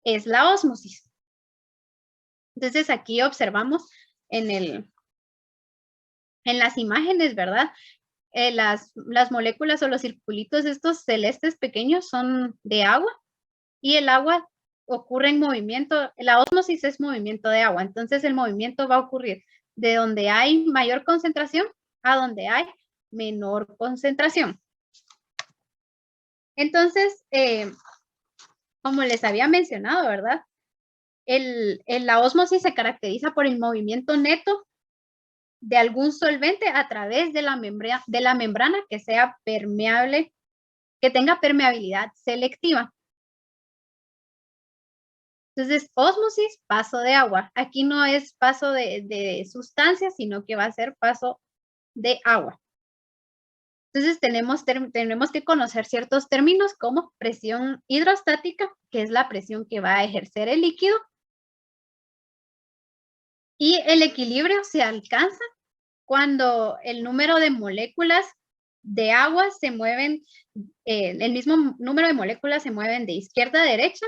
es la ósmosis. Entonces aquí observamos en las imágenes, ¿verdad? Las moléculas o los circulitos estos celestes pequeños son de agua y el agua ocurre en movimiento. La ósmosis es movimiento de agua, entonces el movimiento va a ocurrir de donde hay mayor concentración a donde hay menor concentración. Entonces, como les había mencionado, ¿verdad? La ósmosis se caracteriza por el movimiento neto de algún solvente a través de la membrana que sea permeable, que tenga permeabilidad selectiva. Entonces, ósmosis, paso de agua. Aquí no es paso de sustancias, sino que va a ser paso de agua. Entonces, tenemos que conocer ciertos términos como presión hidrostática, que es la presión que va a ejercer el líquido. Y el equilibrio se alcanza cuando el número de moléculas de agua se mueven, el mismo número de moléculas se mueven de izquierda a derecha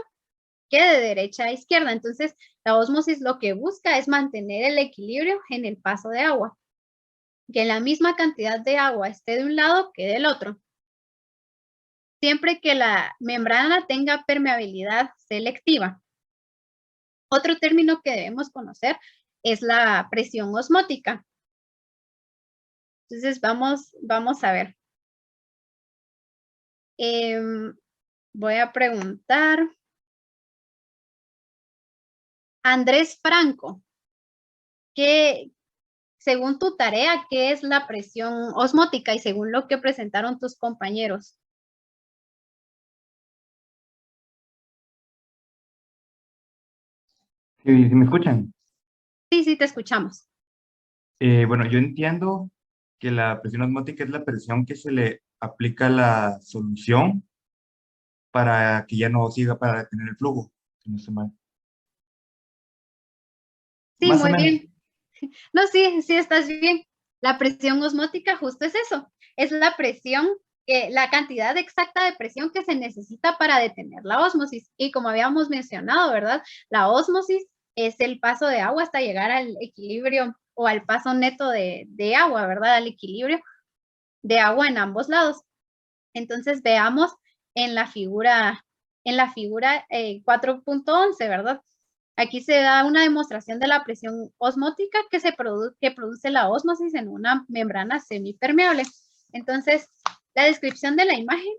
que de derecha a izquierda. Entonces, la ósmosis lo que busca es mantener el equilibrio en el paso de agua. Que la misma cantidad de agua esté de un lado que del otro. Siempre que la membrana tenga permeabilidad selectiva. Otro término que debemos conocer es la presión osmótica. Entonces, vamos a ver. Voy a preguntar. Andrés Franco, según tu tarea, ¿qué es la presión osmótica y según lo que presentaron tus compañeros? ¿Sí me escuchan? Sí, te escuchamos. Bueno, yo entiendo que la presión osmótica es la presión que se le aplica a la solución para que ya no siga para detener el flujo, si no estoy mal. Sí, Más o muy menos. bien. No, sí, estás bien. La presión osmótica justo es eso. Es la presión, la cantidad exacta de presión que se necesita para detener la ósmosis. Y como habíamos mencionado, ¿verdad? La ósmosis es el paso de agua hasta llegar al equilibrio o al paso neto de agua, ¿verdad? Al equilibrio de agua en ambos lados. Entonces veamos en la figura 4.11, ¿verdad? Aquí se da una demostración de la presión osmótica que produce la ósmosis en una membrana semipermeable. Entonces, la descripción de la imagen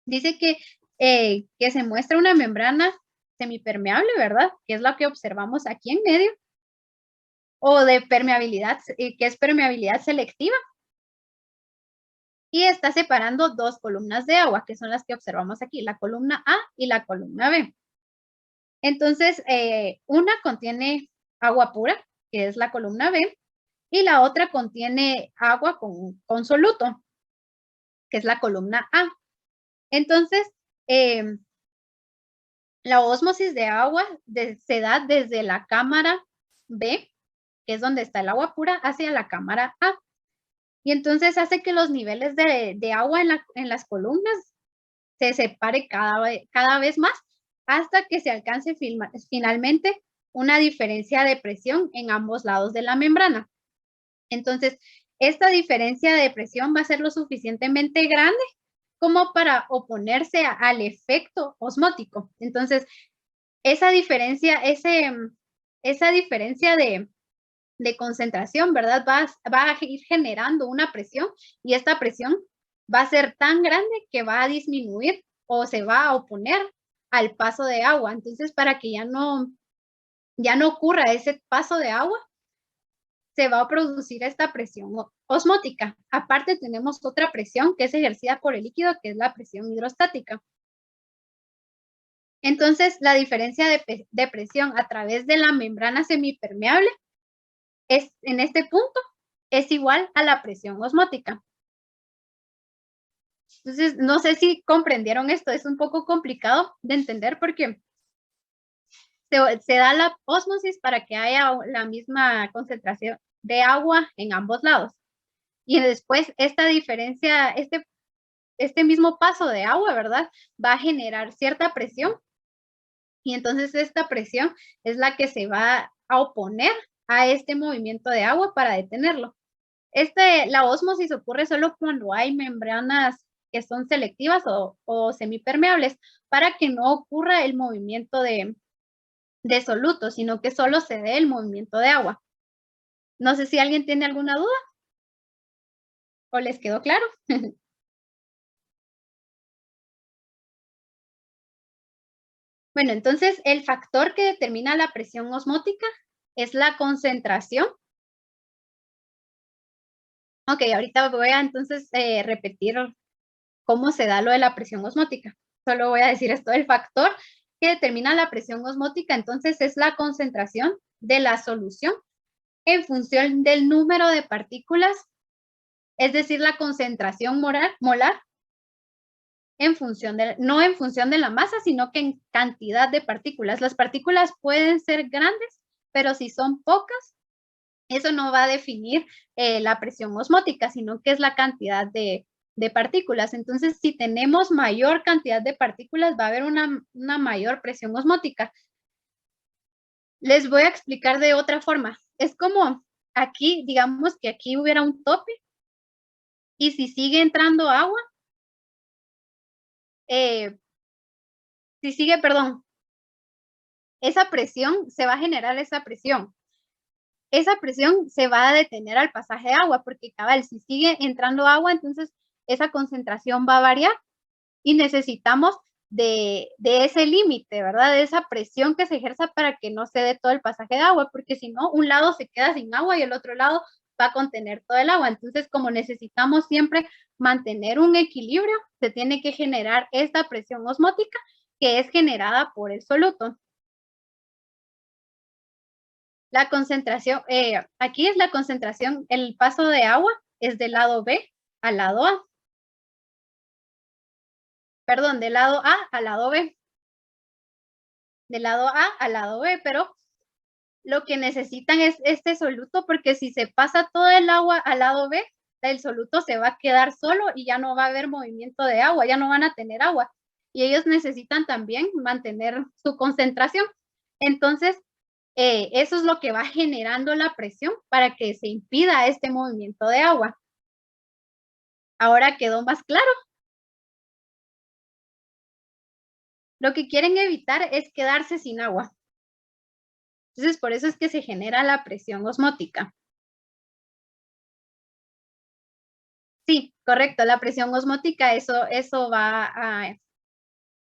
dice que se muestra una membrana semipermeable, ¿verdad? Que es lo que observamos aquí en medio. o de permeabilidad, que es permeabilidad selectiva. Y está separando dos columnas de agua, que son las que observamos aquí, la columna A y la columna B. Entonces, una contiene agua pura, que es la columna B, y la otra contiene agua con soluto, que es la columna A. Entonces, la ósmosis de agua se da desde la cámara B, que es donde está el agua pura, hacia la cámara A. Y entonces hace que los niveles de agua en las columnas se separe cada vez más hasta que se alcance finalmente una diferencia de presión en ambos lados de la membrana. Entonces, esta diferencia de presión va a ser lo suficientemente grande como para oponerse al efecto osmótico. Entonces, esa diferencia de concentración, ¿verdad? Va a ir generando una presión y esta presión va a ser tan grande que va a disminuir o se va a oponer al paso de agua. Entonces, para que ya no ocurra ese paso de agua, se va a producir esta presión osmótica. Aparte, tenemos otra presión que es ejercida por el líquido, que es la presión hidrostática. Entonces, la diferencia de presión a través de la membrana semipermeable en este punto es igual a la presión osmótica. Entonces, no sé si comprendieron esto, es un poco complicado de entender porque se da la ósmosis para que haya la misma concentración de agua en ambos lados. Y después esta diferencia, este mismo paso de agua, ¿verdad? Va a generar cierta presión y entonces esta presión es la que se va a oponer a este movimiento de agua para detenerlo. La ósmosis ocurre solo cuando hay membranas que son selectivas o semipermeables para que no ocurra el movimiento de soluto, sino que solo se dé el movimiento de agua. No sé si alguien tiene alguna duda o les quedó claro. Bueno, entonces el factor que determina la presión osmótica es la concentración. Ok, ahorita voy a entonces repetir cómo se da lo de la presión osmótica. Solo voy a decir esto, el factor que determina la presión osmótica entonces es la concentración de la solución en función del número de partículas, es decir, la concentración molar, no en función de la masa, sino que en cantidad de partículas. Las partículas pueden ser grandes, pero si son pocas, eso no va a definir la presión osmótica, sino que es la cantidad de partículas. Entonces, si tenemos mayor cantidad de partículas, va a haber una mayor presión osmótica. Les voy a explicar de otra forma. Es como aquí, digamos que aquí hubiera un tope y si sigue entrando agua, esa presión, se va a generar esa presión. Esa presión se va a detener al pasaje de agua, porque cabal, si sigue entrando agua, entonces esa concentración va a variar y necesitamos de ese límite, ¿verdad? De esa presión que se ejerza para que no se dé todo el pasaje de agua, porque si no, un lado se queda sin agua y el otro lado va a contener todo el agua. Entonces, como necesitamos siempre mantener un equilibrio, se tiene que generar esta presión osmótica que es generada por el soluto. La concentración, aquí es la concentración, el paso de agua es del lado B al lado A. Perdón, del lado A al lado B. Del lado A al lado B, pero lo que necesitan es este soluto porque si se pasa todo el agua al lado B, el soluto se va a quedar solo y ya no va a haber movimiento de agua, ya no van a tener agua. Y ellos necesitan también mantener su concentración. Entonces, eso es lo que va generando la presión para que se impida este movimiento de agua. Ahora quedó más claro. Lo que quieren evitar es quedarse sin agua. Entonces, por eso es que se genera la presión osmótica. Sí, correcto, la presión osmótica, eso va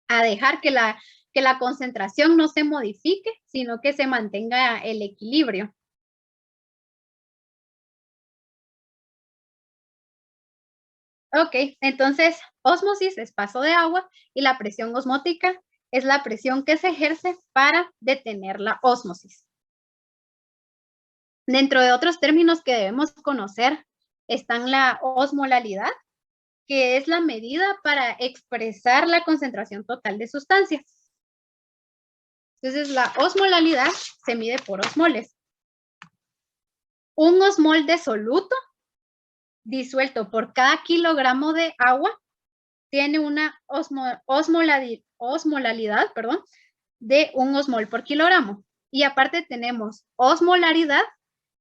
a dejar que la concentración no se modifique, sino que se mantenga el equilibrio. Ok, entonces ósmosis es paso de agua y la presión osmótica es la presión que se ejerce para detener la ósmosis. Dentro de otros términos que debemos conocer están la osmolalidad, que es la medida para expresar la concentración total de sustancias. Entonces, la osmolalidad se mide por osmoles. Un osmol de soluto disuelto por cada kilogramo de agua tiene una osmolalidad, de 1 osmol por kilogramo. Y aparte tenemos osmolaridad,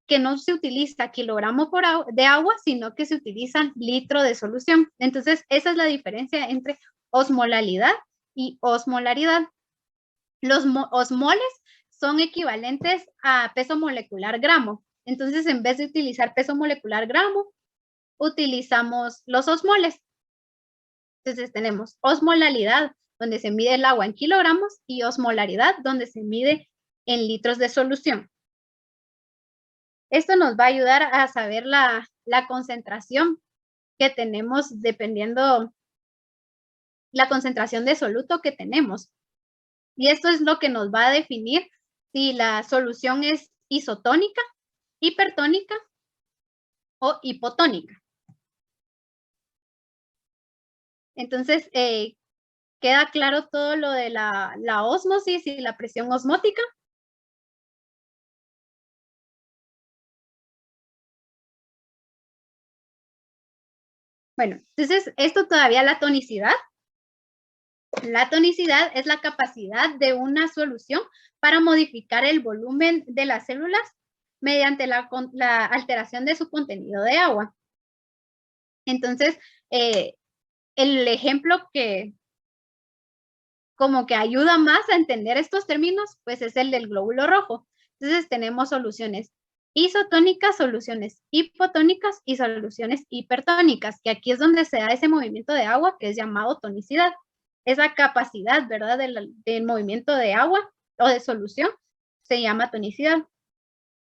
que no se utiliza kilogramo de agua, sino que se utilizan litro de solución. Entonces, esa es la diferencia entre osmolalidad y osmolaridad. Los osmoles son equivalentes a peso molecular gramo. Entonces, en vez de utilizar peso molecular gramo, utilizamos los osmoles. Entonces, tenemos osmolalidad, donde se mide el agua en kilogramos, y osmolaridad, donde se mide en litros de solución. Esto nos va a ayudar a saber la concentración que tenemos dependiendo la concentración de soluto que tenemos. Y esto es lo que nos va a definir si la solución es isotónica, hipertónica o hipotónica. Entonces, ¿queda claro todo lo de la ósmosis y la presión osmótica? Bueno, entonces, esto todavía la tonicidad. La tonicidad es la capacidad de una solución para modificar el volumen de las células mediante la alteración de su contenido de agua. Entonces, el ejemplo que como que ayuda más a entender estos términos, pues es el del glóbulo rojo. Entonces, tenemos soluciones isotónicas, soluciones hipotónicas y soluciones hipertónicas, que aquí es donde se da ese movimiento de agua que es llamado tonicidad. Esa capacidad, ¿verdad?, del movimiento de agua o de solución se llama tonicidad.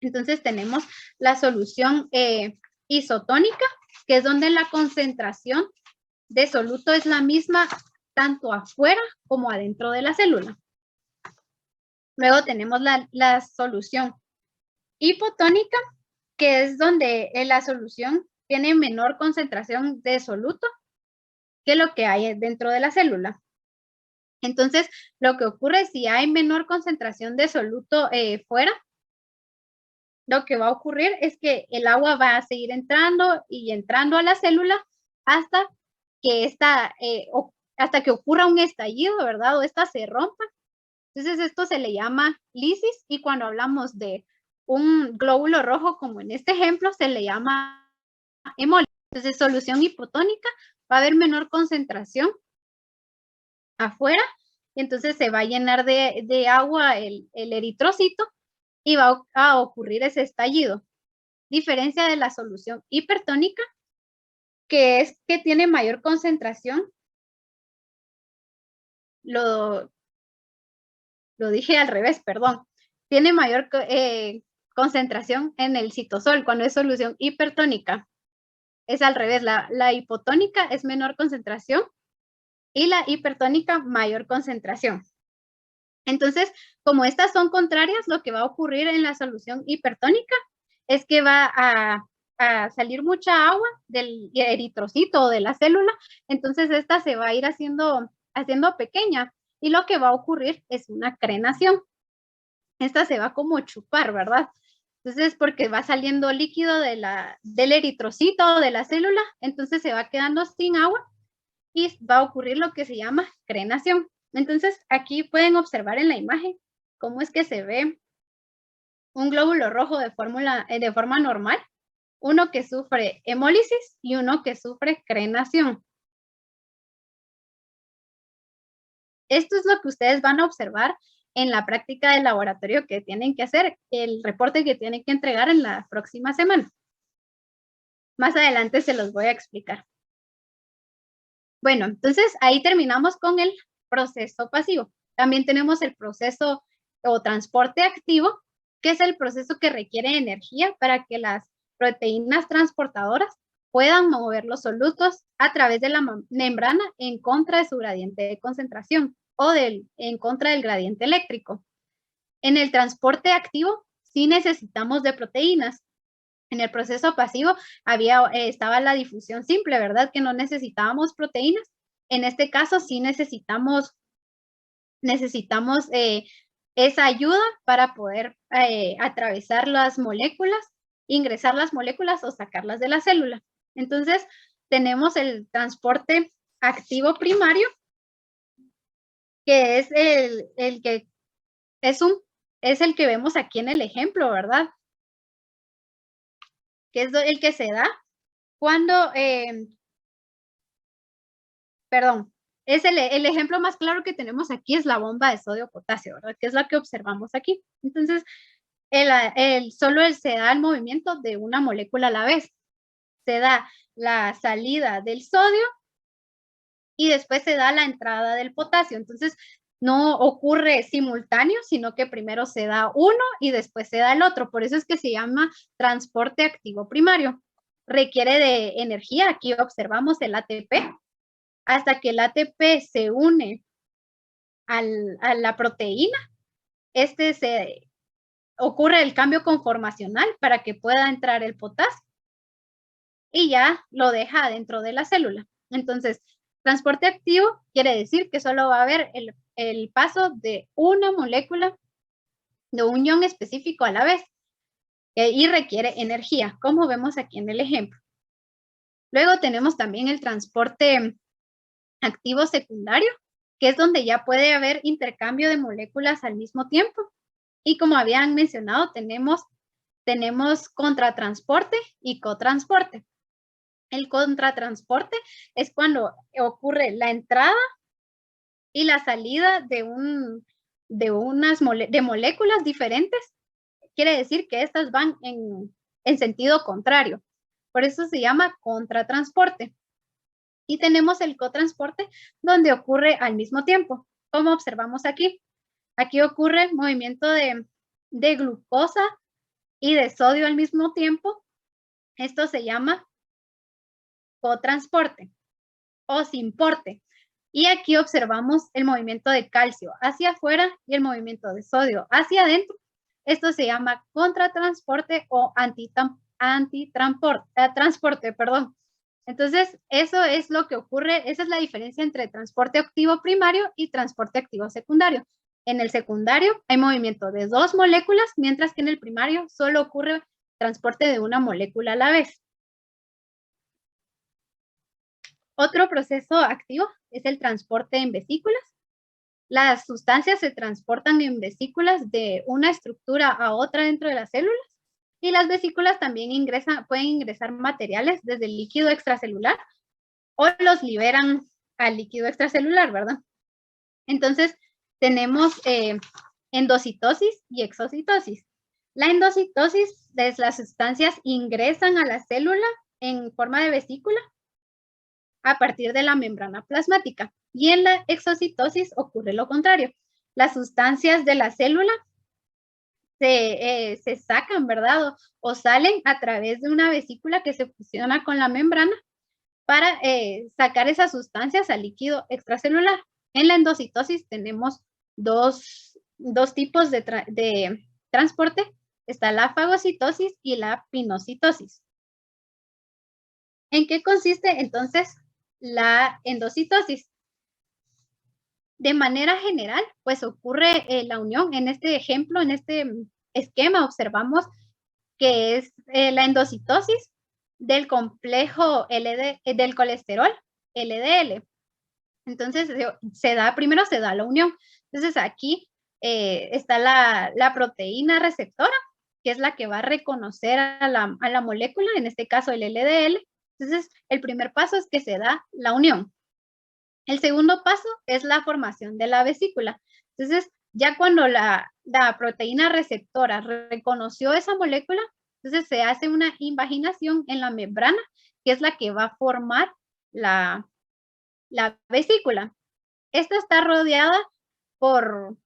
Entonces tenemos la solución isotónica, que es donde la concentración de soluto es la misma tanto afuera como adentro de la célula. Luego tenemos la solución hipotónica, que es donde la solución tiene menor concentración de soluto que lo que hay dentro de la célula. Entonces, lo que ocurre si hay menor concentración de soluto fuera, lo que va a ocurrir es que el agua va a seguir entrando y entrando a la célula hasta que hasta que ocurra un estallido, ¿verdad? O esta se rompa. Entonces, esto se le llama lisis, y cuando hablamos de un glóbulo rojo, como en este ejemplo, se le llama hemólisis. Entonces, solución hipotónica, va a haber menor concentración afuera, y entonces se va a llenar de agua el eritrocito y va a ocurrir ese estallido. Diferencia de la solución hipertónica, que es que tiene mayor concentración. Lo dije al revés, perdón. Tiene mayor concentración en el citosol cuando es solución hipertónica. Es al revés, la hipotónica es menor concentración y la hipertónica mayor concentración. Entonces, como estas son contrarias, lo que va a ocurrir en la solución hipertónica es que va a salir mucha agua del eritrocito o de la célula, entonces esta se va a ir haciendo pequeña, y lo que va a ocurrir es una crenación. Esta se va como chupar, ¿verdad? Entonces, porque va saliendo líquido del eritrocito o de la célula, entonces se va quedando sin agua y va a ocurrir lo que se llama crenación. Entonces, aquí pueden observar en la imagen cómo es que se ve un glóbulo rojo de forma normal, uno que sufre hemólisis y uno que sufre crenación. Esto es lo que ustedes van a observar en la práctica del laboratorio que tienen que hacer, el reporte que tienen que entregar en la próxima semana. Más adelante se los voy a explicar. Bueno, entonces ahí terminamos con el proceso pasivo. También tenemos el proceso o transporte activo, que es el proceso que requiere energía para que las proteínas transportadoras puedan mover los solutos a través de la membrana en contra de su gradiente de concentración o en contra del gradiente eléctrico. En el transporte activo sí necesitamos de proteínas. En el proceso pasivo estaba la difusión simple, ¿verdad? Que no necesitábamos proteínas. En este caso sí necesitamos esa ayuda para poder atravesar las moléculas, ingresar las moléculas o sacarlas de la célula. Entonces, tenemos el transporte activo primario, que es el que vemos aquí en el ejemplo, ¿verdad? Que es el que se da cuando, es el ejemplo más claro que tenemos aquí es la bomba de sodio-potasio, ¿verdad? Que es la que observamos aquí. Entonces, solo se da el movimiento de una molécula a la vez. Se da la salida del sodio y después se da la entrada del potasio. Entonces, no ocurre simultáneo, sino que primero se da uno y después se da el otro. Por eso es que se llama transporte activo primario. Requiere de energía. Aquí observamos el ATP. Hasta que el ATP se une a la proteína, ocurre el cambio conformacional para que pueda entrar el potasio y ya lo deja dentro de la célula. Entonces, transporte activo quiere decir que solo va a haber el paso de una molécula de un ion específico a la vez y requiere energía, como vemos aquí en el ejemplo. Luego tenemos también el transporte activo secundario, que es donde ya puede haber intercambio de moléculas al mismo tiempo. Y como habían mencionado, tenemos contratransporte y cotransporte. El contratransporte es cuando ocurre la entrada y la salida de moléculas diferentes. Quiere decir que estas van en sentido contrario. Por eso se llama contratransporte. Y tenemos el cotransporte, donde ocurre al mismo tiempo, como observamos aquí. Aquí ocurre movimiento de glucosa y de sodio al mismo tiempo. Esto se llama cotransporte o simporte. Y aquí observamos el movimiento de calcio hacia afuera y el movimiento de sodio hacia adentro. Esto se llama contratransporte o transporte. Entonces, eso es lo que ocurre, esa es la diferencia entre transporte activo primario y transporte activo secundario. En el secundario hay movimiento de dos moléculas, mientras que en el primario solo ocurre transporte de una molécula a la vez. Otro proceso activo es el transporte en vesículas. Las sustancias se transportan en vesículas de una estructura a otra dentro de las células. Y las vesículas también pueden ingresar materiales desde el líquido extracelular o los liberan al líquido extracelular, ¿verdad? Entonces, tenemos endocitosis y exocitosis. La endocitosis es las sustancias ingresan a la célula en forma de vesícula a partir de la membrana plasmática. Y en la exocitosis ocurre lo contrario. Las sustancias de la célula se sacan, ¿verdad? O salen a través de una vesícula que se fusiona con la membrana para sacar esas sustancias al líquido extracelular. En la endocitosis tenemos dos tipos de transporte. Está la fagocitosis y la pinocitosis. ¿En qué consiste entonces la endocitosis? De manera general, pues ocurre la unión. En este ejemplo, en este esquema, observamos que es la endocitosis del complejo del colesterol LDL. Entonces, primero se da la unión. Entonces, aquí está la proteína receptora, que es la que va a reconocer a la molécula, en este caso el LDL. Entonces, el primer paso es que se da la unión. El segundo paso es la formación de la vesícula. Entonces, ya cuando la proteína receptora reconoció esa molécula, entonces se hace una invaginación en la membrana, que es la que va a formar la vesícula. Esta está rodeada por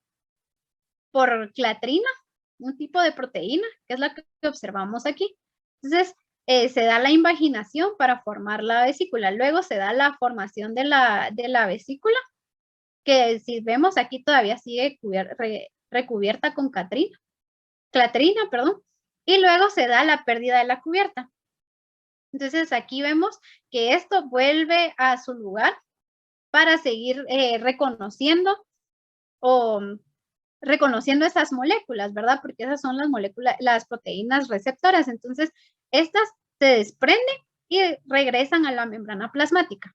clatrina, un tipo de proteína, que es la que observamos aquí. Entonces, se da la invaginación para formar la vesícula. Luego se da la formación de la vesícula, que si vemos aquí todavía sigue recubierta con clatrina, perdón, y luego se da la pérdida de la cubierta. Entonces aquí vemos que esto vuelve a su lugar para seguir reconociendo esas moléculas, ¿verdad? Porque esas son las moléculas, las proteínas receptoras. Entonces, estas se desprenden y regresan a la membrana plasmática.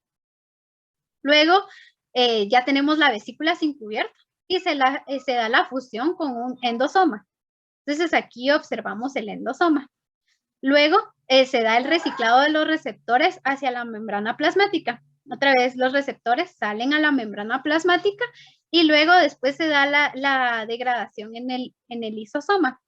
Luego, ya tenemos la vesícula sin cubierta y se da la fusión con un endosoma. Entonces, aquí observamos el endosoma. Luego, se da el reciclado de los receptores hacia la membrana plasmática. Otra vez, los receptores salen a la membrana plasmática y luego después se da la degradación en el lisosoma.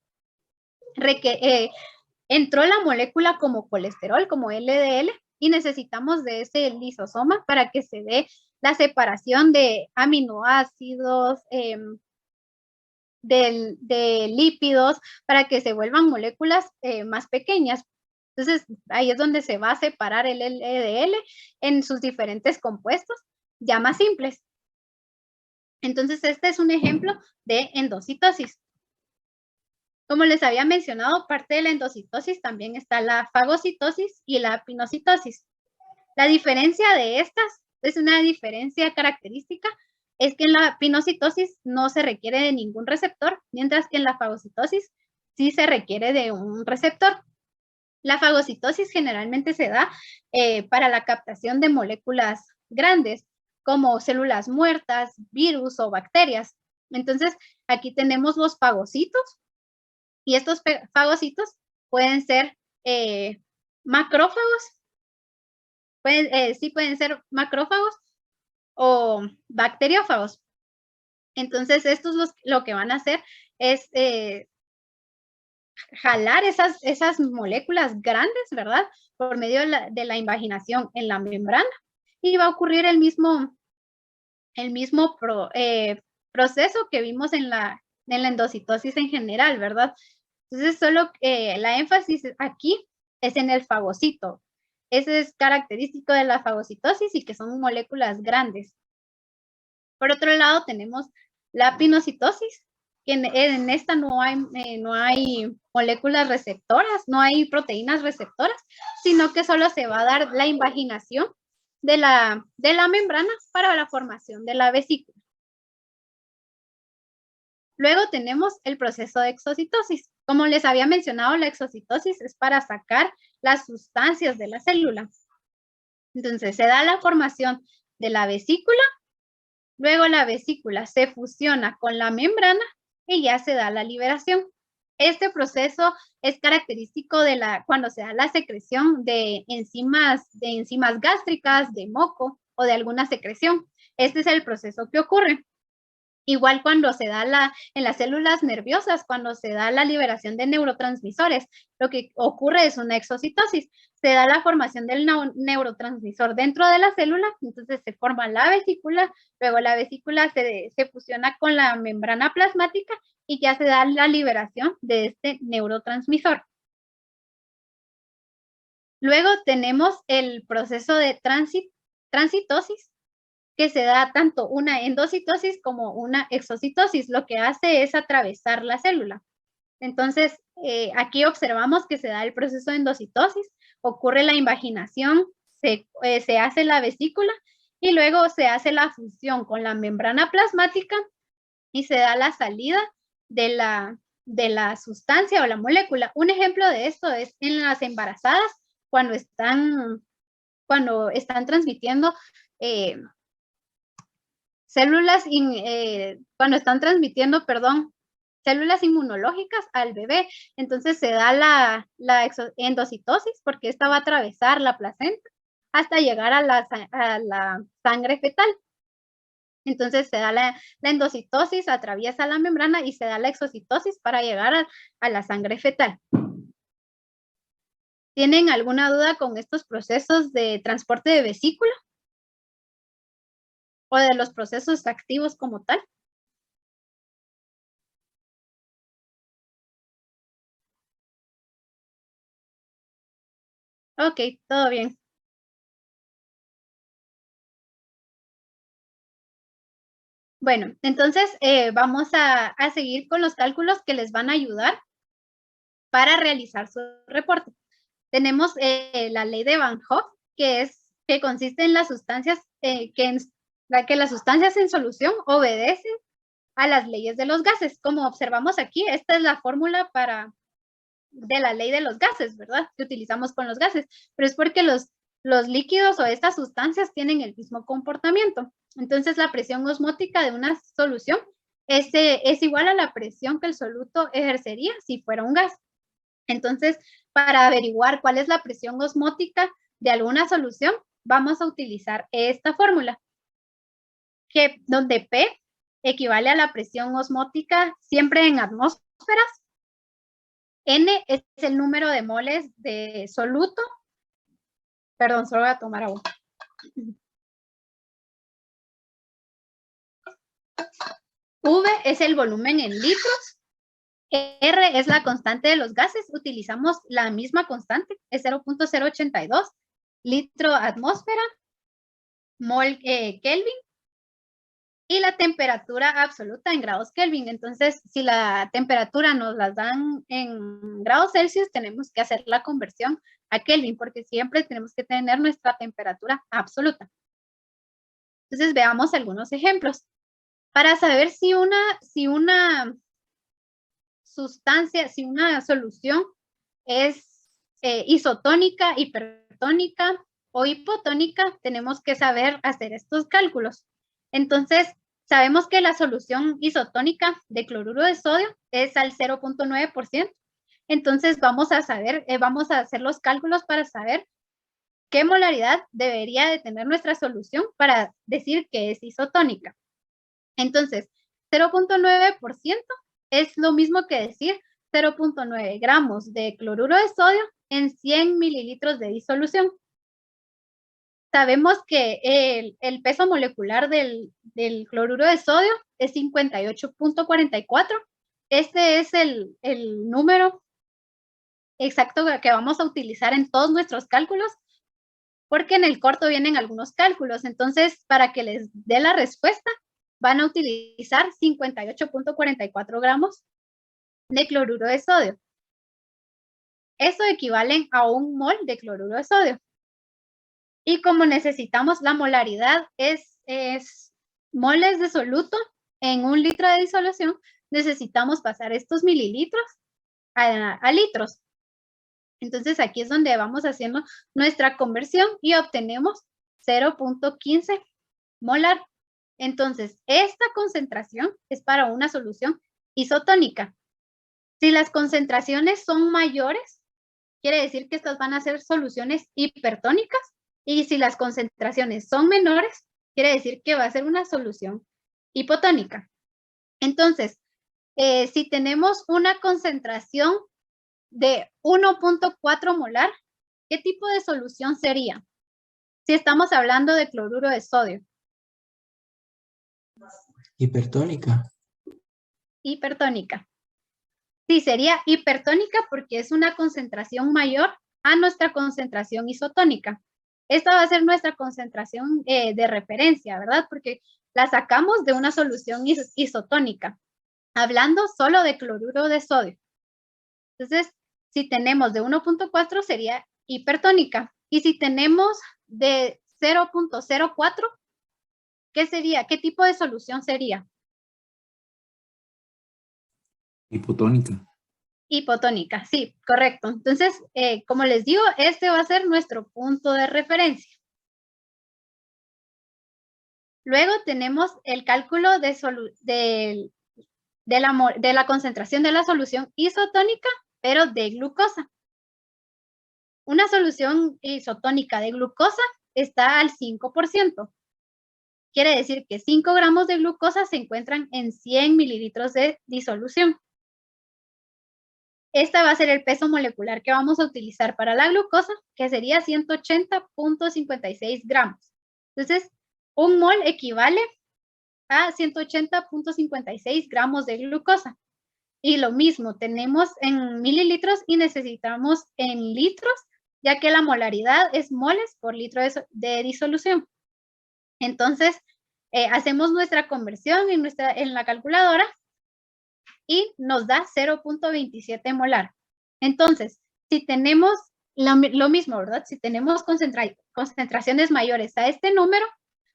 Entró la molécula como colesterol, como LDL, y necesitamos de ese lisosoma para que se dé la separación de aminoácidos, de lípidos, para que se vuelvan moléculas más pequeñas. Entonces, ahí es donde se va a separar el LDL en sus diferentes compuestos ya más simples. Entonces, este es un ejemplo de endocitosis. Como les había mencionado, parte de la endocitosis también está la fagocitosis y la pinocitosis. La diferencia de estas es una diferencia característica, es que en la pinocitosis no se requiere de ningún receptor, mientras que en la fagocitosis sí se requiere de un receptor. La fagocitosis generalmente se da para la captación de moléculas grandes, como células muertas, virus o bacterias. Entonces, aquí tenemos los fagocitos, y estos fagocitos pueden ser macrófagos, sí pueden ser macrófagos o bacteriófagos. Entonces, estos lo que van a hacer es jalar esas moléculas grandes, ¿verdad? Por medio de la invaginación en la membrana, y va a ocurrir el mismo proceso que vimos en la endocitosis en general, ¿verdad? Entonces, solo la énfasis aquí es en el fagocito. Ese es característico de la fagocitosis y que son moléculas grandes. Por otro lado, tenemos la pinocitosis, que en esta no hay moléculas receptoras, no hay proteínas receptoras, sino que solo se va a dar la invaginación de la membrana para la formación de la vesícula. Luego tenemos el proceso de exocitosis. Como les había mencionado, la exocitosis es para sacar las sustancias de la célula. Entonces, se da la formación de la vesícula, luego la vesícula se fusiona con la membrana y ya se da la liberación. Este proceso es característico cuando se da la secreción de enzimas gástricas, de moco o de alguna secreción. Este es el proceso que ocurre. Igual cuando se da en las células nerviosas, cuando se da la liberación de neurotransmisores, lo que ocurre es una exocitosis. Se da la formación del neurotransmisor dentro de la célula, entonces se forma la vesícula, luego la vesícula se fusiona con la membrana plasmática y ya se da la liberación de este neurotransmisor. Luego tenemos el proceso de transitosis, que se da tanto una endocitosis como una exocitosis. Lo que hace es atravesar la célula. Entonces, aquí observamos que se da el proceso de endocitosis, ocurre la invaginación, se hace la vesícula y luego se hace la fusión con la membrana plasmática y se da la salida de la sustancia o la molécula. Un ejemplo de esto es en las embarazadas, cuando están transmitiendo cuando están transmitiendo, células inmunológicas al bebé. Entonces se da la endocitosis, porque esta va a atravesar la placenta hasta llegar a la sangre fetal. Entonces se da la endocitosis, atraviesa la membrana y se da la exocitosis para llegar a la sangre fetal. ¿Tienen alguna duda con estos procesos de transporte de vesícula? ¿O de los procesos activos como tal? Ok, todo bien. Bueno, entonces vamos a seguir con los cálculos que les van a ayudar para realizar su reporte. Tenemos la ley de Van Hoff, que consiste en las sustancias, que las sustancias en solución obedecen a las leyes de los gases. Como observamos aquí, esta es la fórmula de la ley de los gases, ¿verdad? Que utilizamos con los gases, pero es porque los líquidos o estas sustancias tienen el mismo comportamiento. Entonces, la presión osmótica de una solución es igual a la presión que el soluto ejercería si fuera un gas. Entonces, para averiguar cuál es la presión osmótica de alguna solución, vamos a utilizar esta fórmula, donde P equivale a la presión osmótica siempre en atmósferas. N es el número de moles de soluto. Perdón, solo voy a tomar agua. V es el volumen en litros. R es la constante de los gases. Utilizamos la misma constante, es 0.082 litro atmósfera, mol Kelvin. Y la temperatura absoluta en grados Kelvin. Entonces, si la temperatura nos la dan en grados Celsius, tenemos que hacer la conversión a Kelvin, porque siempre tenemos que tener nuestra temperatura absoluta. Entonces, veamos algunos ejemplos. Para saber si una sustancia, si una solución es isotónica, hipertónica o hipotónica, tenemos que saber hacer estos cálculos. Entonces, sabemos que la solución isotónica de cloruro de sodio es al 0.9%. Entonces, vamos a hacer los cálculos para saber qué molaridad debería de tener nuestra solución para decir que es isotónica. Entonces, 0.9% es lo mismo que decir 0.9 gramos de cloruro de sodio en 100 mililitros de disolución. Sabemos que el peso molecular del cloruro de sodio es 58.44. Este es el número exacto que vamos a utilizar en todos nuestros cálculos, porque en el corto vienen algunos cálculos. Entonces, para que les dé la respuesta, van a utilizar 58.44 gramos de cloruro de sodio. Eso equivale a 1 mol de cloruro de sodio. Y como necesitamos la molaridad es moles de soluto en 1 litro de disolución, necesitamos pasar estos mililitros a litros. Entonces aquí es donde vamos haciendo nuestra conversión y obtenemos 0.15 molar. Entonces, esta concentración es para una solución isotónica. Si las concentraciones son mayores, quiere decir que estas van a ser soluciones hipertónicas. Y si las concentraciones son menores, quiere decir que va a ser una solución hipotónica. Entonces, si tenemos una concentración de 1.4 molar, ¿qué tipo de solución sería? Si estamos hablando de cloruro de sodio. Hipertónica. Hipertónica. Sí, sería hipertónica porque es una concentración mayor a nuestra concentración isotónica. Esta va a ser nuestra concentración de referencia, ¿verdad? Porque la sacamos de una solución isotónica, hablando solo de cloruro de sodio. Entonces, si tenemos de 1.4 sería hipertónica. Y si tenemos de 0.04, ¿qué sería? ¿Qué tipo de solución sería? Hipotónica. Hipotónica, sí, correcto. Entonces, como les digo, este va a ser nuestro punto de referencia. Luego tenemos el cálculo de la concentración de la solución isotónica, pero de glucosa. Una solución isotónica de glucosa está al 5%. Quiere decir que 5 gramos de glucosa se encuentran en 100 mililitros de disolución. Este va a ser el peso molecular que vamos a utilizar para la glucosa, que sería 180.56 gramos. Entonces, 1 mol equivale a 180.56 gramos de glucosa. Y lo mismo, tenemos en mililitros y necesitamos en litros ya que la molaridad es moles por litro de disolución. Entonces, hacemos nuestra conversión en la calculadora y nos da 0.27 molar. Entonces, si tenemos lo mismo, ¿verdad? Si tenemos concentraciones mayores a este número,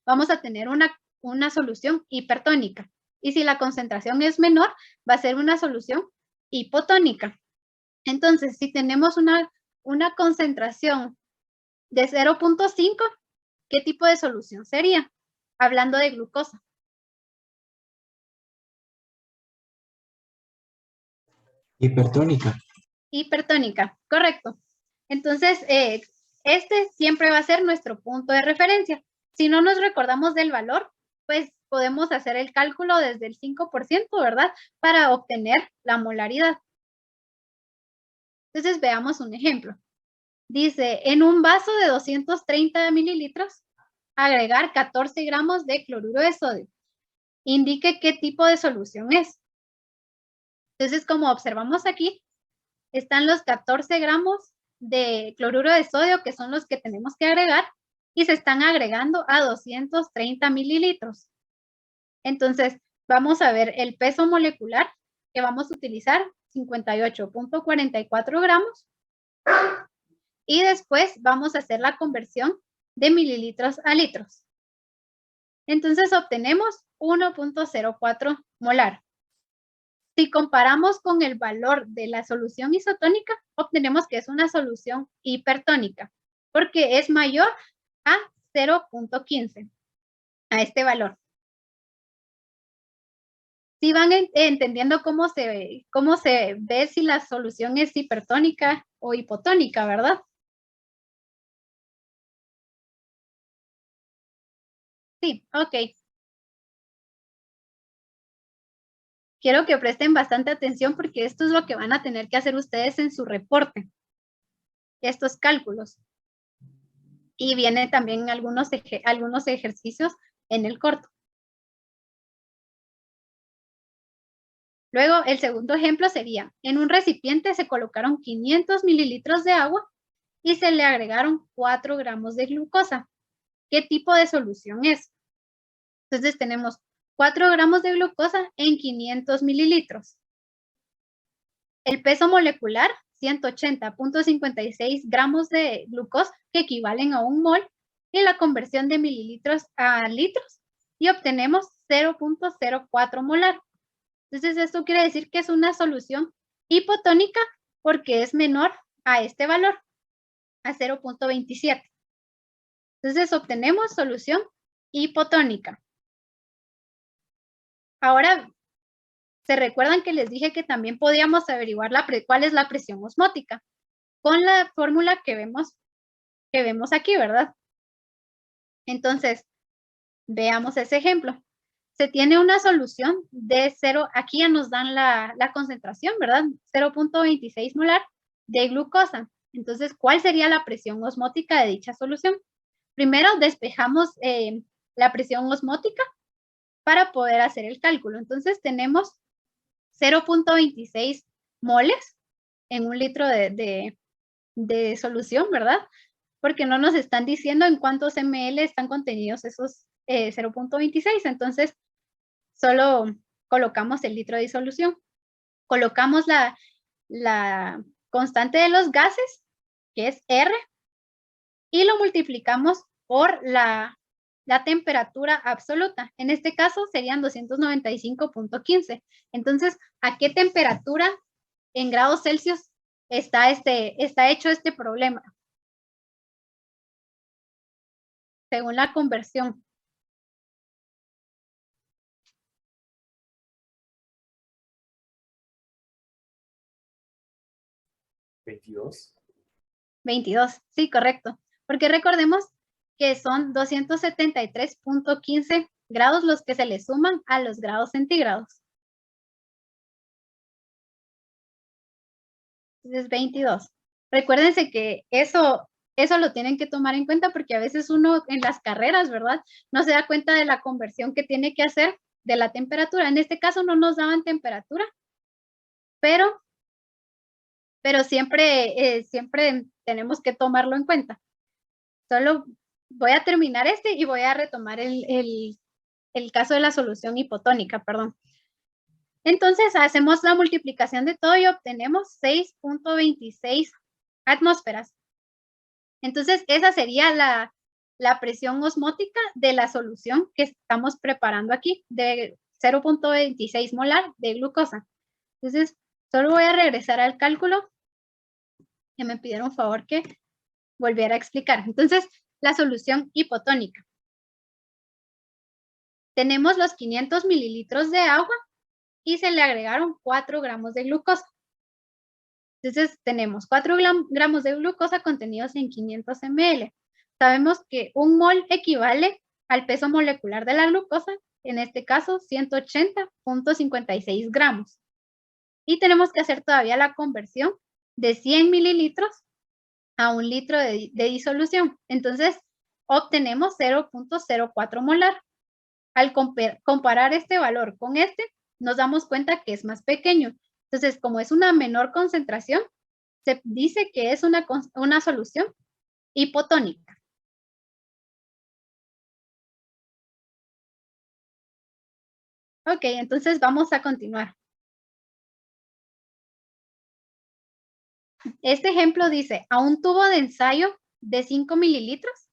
vamos a tener una solución hipertónica. Y si la concentración es menor, va a ser una solución hipotónica. Entonces, si tenemos una concentración de 0.5, ¿qué tipo de solución sería? Hablando de glucosa. Hipertónica. Hipertónica, correcto. Entonces, este siempre va a ser nuestro punto de referencia. Si no nos recordamos del valor, pues podemos hacer el cálculo desde el 5%, ¿verdad? Para obtener la molaridad. Entonces, veamos un ejemplo. Dice, en un vaso de 230 mililitros, agregar 14 gramos de cloruro de sodio. Indique qué tipo de solución es. Entonces, como observamos aquí, están los 14 gramos de cloruro de sodio, que son los que tenemos que agregar, y se están agregando a 230 mililitros. Entonces, vamos a ver el peso molecular que vamos a utilizar, 58.44 gramos. Y después vamos a hacer la conversión de mililitros a litros. Entonces, obtenemos 1.04 molar. Si comparamos con el valor de la solución isotónica, obtenemos que es una solución hipertónica, porque es mayor a 0.15, a este valor. Si van entendiendo cómo se ve si la solución es hipertónica o hipotónica, ¿verdad? Sí, ok. Quiero que presten bastante atención porque esto es lo que van a tener que hacer ustedes en su reporte. Estos cálculos. Y vienen también algunos ejercicios en el corto. Luego, el segundo ejemplo sería, en un recipiente se colocaron 500 mililitros de agua y se le agregaron 4 gramos de glucosa. ¿Qué tipo de solución es? Entonces tenemos 4 gramos de glucosa en 500 mililitros. El peso molecular, 180.56 gramos de glucosa, que equivalen a 1 mol, y la conversión de mililitros a litros, y obtenemos 0.04 molar. Entonces, esto quiere decir que es una solución hipotónica porque es menor a este valor, a 0.27. Entonces, obtenemos solución hipotónica. Ahora, ¿se recuerdan que les dije que también podíamos averiguar cuál es la presión osmótica? Con la fórmula que vemos aquí, ¿verdad? Entonces, veamos ese ejemplo. Se tiene una solución de 0, aquí ya nos dan la concentración, ¿verdad? 0.26 molar de glucosa. Entonces, ¿cuál sería la presión osmótica de dicha solución? Primero, despejamos la presión osmótica para poder hacer el cálculo. Entonces, tenemos 0.26 moles en un litro de solución, ¿verdad? Porque no nos están diciendo en cuántos ml están contenidos esos 0.26. Entonces, solo colocamos el litro de disolución. Colocamos la constante de los gases, que es R, y lo multiplicamos por la temperatura absoluta. En este caso serían 295.15. Entonces, ¿a qué temperatura en grados Celsius está hecho este problema? Según la conversión. ¿22? 22, sí, correcto. Porque recordemos que son 273.15 grados los que se le suman a los grados centígrados. Entonces, 22. Recuérdense que eso lo tienen que tomar en cuenta porque a veces uno en las carreras, ¿verdad? No se da cuenta de la conversión que tiene que hacer de la temperatura. En este caso no nos daban temperatura, pero siempre tenemos que tomarlo en cuenta. Solo voy a terminar este y voy a retomar el caso de la solución hipotónica, perdón. Entonces hacemos la multiplicación de todo y obtenemos 6.26 atmósferas. Entonces esa sería la presión osmótica de la solución que estamos preparando aquí, de 0.26 molar de glucosa. Entonces solo voy a regresar al cálculo que me pidieron favor que volviera a explicar. Entonces, la solución hipotónica. Tenemos los 500 mililitros de agua y se le agregaron 4 gramos de glucosa. Entonces, tenemos 4 gramos de glucosa contenidos en 500 ml. Sabemos que un mol equivale al peso molecular de la glucosa, en este caso 180.56 gramos. Y tenemos que hacer todavía la conversión de 100 mililitros a 1 litro de disolución. Entonces, obtenemos 0.04 molar. Al comparar este valor con este, nos damos cuenta que es más pequeño. Entonces, como es una menor concentración, se dice que es una solución hipotónica. Ok, entonces vamos a continuar. Este ejemplo dice, a un tubo de ensayo de 5 mililitros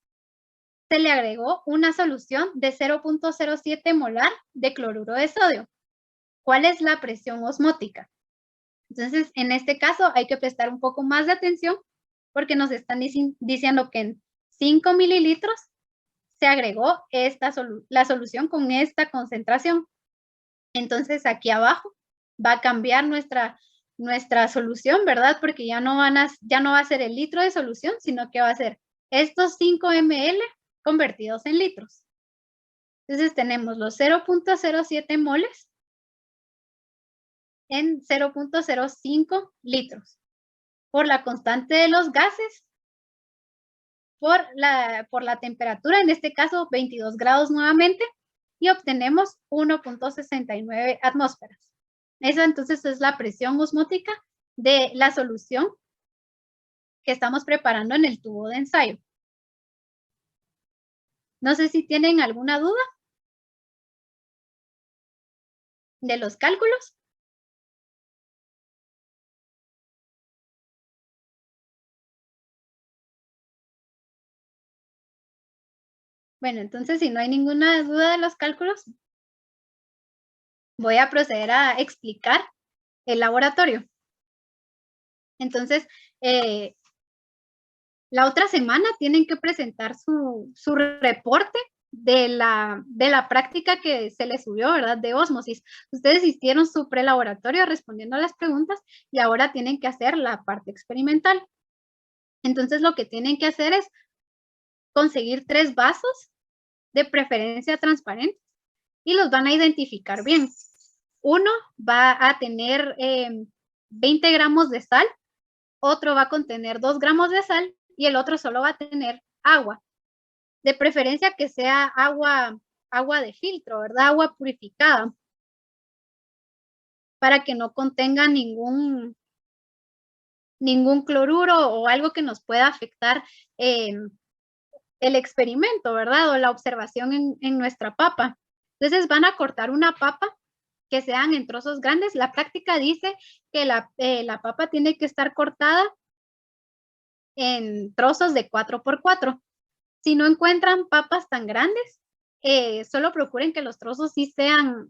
se le agregó una solución de 0.07 molar de cloruro de sodio. ¿Cuál es la presión osmótica? Entonces, en este caso hay que prestar un poco más de atención porque nos están diciendo que en 5 mililitros se agregó la solución con esta concentración. Entonces, aquí abajo va a cambiar nuestra solución, ¿verdad? Porque ya no va a ser el litro de solución, sino que va a ser estos 5 ml convertidos en litros. Entonces tenemos los 0.07 moles en 0.05 litros. Por la constante de los gases, por la temperatura, en este caso 22 grados nuevamente, y obtenemos 1.69 atmósferas. Esa entonces es la presión osmótica de la solución que estamos preparando en el tubo de ensayo. No sé si tienen alguna duda de los cálculos. Bueno, entonces si no hay ninguna duda de los cálculos, voy a proceder a explicar el laboratorio. Entonces, la otra semana tienen que presentar su reporte de la práctica que se les subió, ¿verdad? De ósmosis. Ustedes hicieron su prelaboratorio respondiendo a las preguntas y ahora tienen que hacer la parte experimental. Entonces, lo que tienen que hacer es conseguir 3 vasos, de preferencia transparentes, y los van a identificar bien. Uno va a tener 20 gramos de sal, otro va a contener 2 gramos de sal y el otro solo va a tener agua. De preferencia que sea agua de filtro, ¿verdad? Agua purificada, para que no contenga ningún cloruro o algo que nos pueda afectar el experimento, ¿verdad? O la observación en nuestra papa. Entonces van a cortar una papa que sean en trozos grandes. La práctica dice que la papa tiene que estar cortada en trozos de 4x4. Si no encuentran papas tan grandes, solo procuren que los trozos sí sean,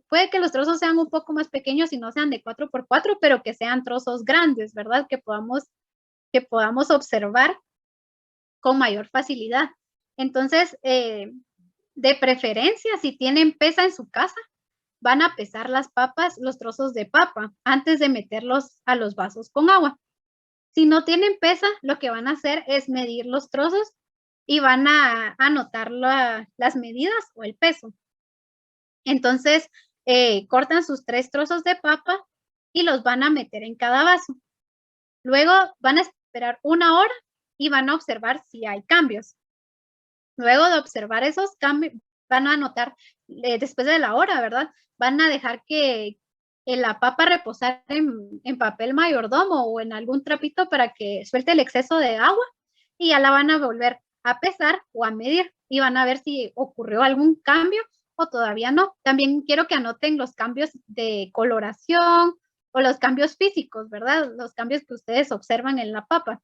puede que los trozos sean un poco más pequeños y no sean de 4x4, pero que sean trozos grandes, ¿verdad? Que podamos observar con mayor facilidad. Entonces, de preferencia, si tienen pesa en su casa, van a pesar las papas, los trozos de papa, antes de meterlos a los vasos con agua. Si no tienen pesa, lo que van a hacer es medir los trozos y van a anotar las medidas o el peso. Entonces, cortan sus 3 trozos de papa y los van a meter en cada vaso. Luego van a esperar 1 hora y van a observar si hay cambios. Luego de observar esos cambios, van a anotar, después de la hora, ¿verdad? Van a dejar que la papa reposar en papel mayordomo o en algún trapito para que suelte el exceso de agua y ya la van a volver a pesar o a medir y van a ver si ocurrió algún cambio o todavía no. También quiero que anoten los cambios de coloración o los cambios físicos, ¿verdad? Los cambios que ustedes observan en la papa.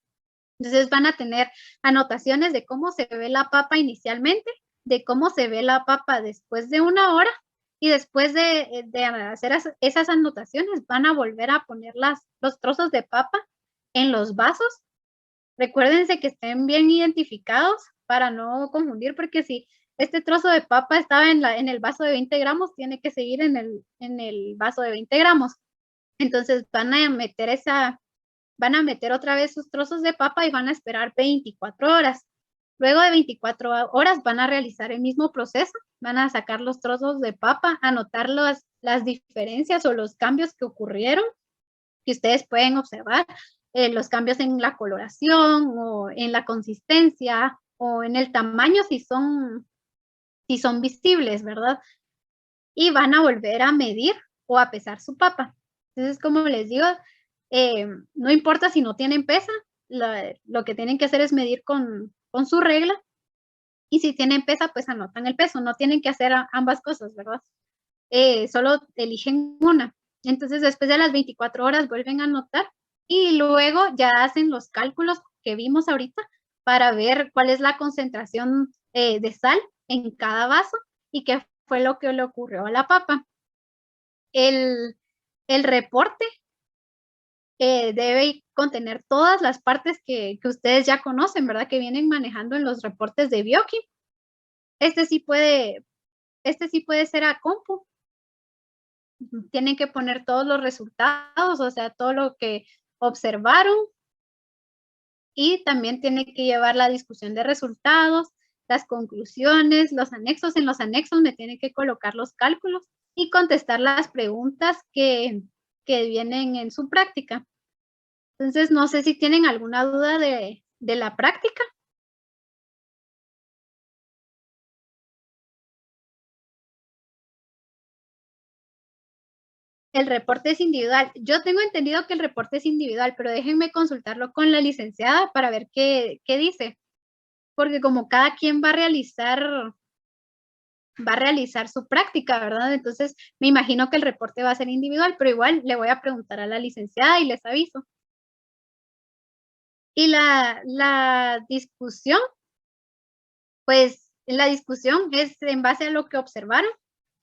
Entonces van a tener anotaciones de cómo se ve la papa inicialmente, de cómo se ve la papa después de 1 hora y después de hacer esas anotaciones van a volver a poner los trozos de papa en los vasos. Recuérdense que estén bien identificados para no confundir, porque si este trozo de papa estaba en el vaso de 20 gramos, tiene que seguir en el vaso de 20 gramos. Entonces van a meter otra vez sus trozos de papa y van a esperar 24 horas. Luego de 24 horas van a realizar el mismo proceso, van a sacar los trozos de papa, anotar las diferencias o los cambios que ocurrieron, que ustedes pueden observar, los cambios en la coloración o en la consistencia o en el tamaño si son visibles, ¿verdad? Y van a volver a medir o a pesar su papa. Entonces, como les digo, no importa si no tienen pesa, lo que tienen que hacer es medir con su regla y si tienen pesa, pues anotan el peso, no tienen que hacer ambas cosas, ¿verdad? Solo eligen una. Entonces, después de las 24 horas vuelven a anotar y luego ya hacen los cálculos que vimos ahorita para ver cuál es la concentración de sal en cada vaso y qué fue lo que le ocurrió a la papa. El reporte debe contener todas las partes que ustedes ya conocen, ¿verdad? Que vienen manejando en los reportes de Bioquímica. Este sí puede ser a compu. Tienen que poner todos los resultados, o sea, todo lo que observaron. Y también tiene que llevar la discusión de resultados, las conclusiones, los anexos. En los anexos me tienen que colocar los cálculos y contestar las preguntas que vienen en su práctica. Entonces, no sé si tienen alguna duda de la práctica. El reporte es individual. Yo tengo entendido que el reporte es individual, pero déjenme consultarlo con la licenciada para ver qué dice. Porque como cada quien va a realizar su práctica, ¿verdad? Entonces, me imagino que el reporte va a ser individual, pero igual le voy a preguntar a la licenciada y les aviso. Y la discusión, pues la discusión es en base a lo que observaron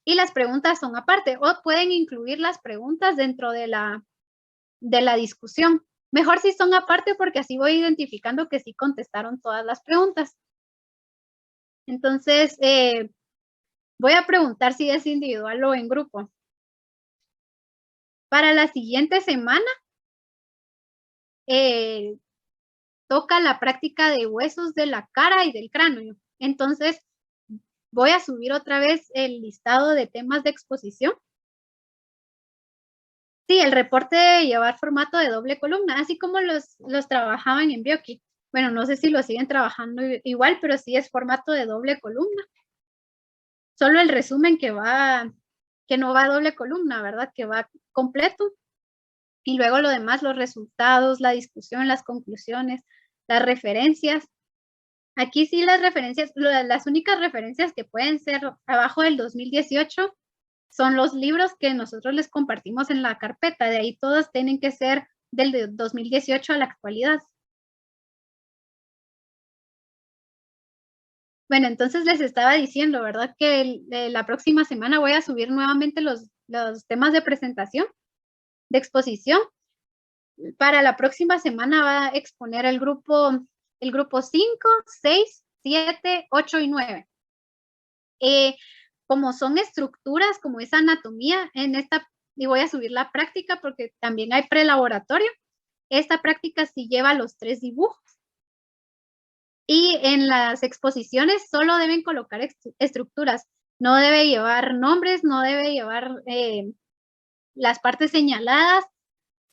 y las preguntas son aparte o pueden incluir las preguntas dentro de la discusión. Mejor si son aparte porque así voy identificando que sí contestaron todas las preguntas. Entonces, voy a preguntar si es individual o en grupo. Para la siguiente semana, toca la práctica de huesos de la cara y del cráneo. Entonces, voy a subir otra vez el listado de temas de exposición. Sí, el reporte debe llevar formato de doble columna, así como los trabajaban en Bioquímica. Bueno, no sé si lo siguen trabajando igual, pero sí es formato de doble columna. Solo el resumen que no va a doble columna, ¿verdad? Que va completo. Y luego lo demás, los resultados, la discusión, las conclusiones, las referencias. Aquí sí las referencias, las únicas referencias que pueden ser abajo del 2018 son los libros que nosotros les compartimos en la carpeta. De ahí todos tienen que ser del 2018 a la actualidad. Bueno, entonces les estaba diciendo, ¿verdad? Que la próxima semana voy a subir nuevamente los temas de presentación, de exposición. Para la próxima semana va a exponer el grupo 5, 6, 7, 8 y 9. Como son estructuras, como es anatomía, y voy a subir la práctica porque también hay prelaboratorio. Esta práctica sí lleva los 3 dibujos. Y en las exposiciones solo deben colocar estructuras. No debe llevar nombres, no debe llevar las partes señaladas.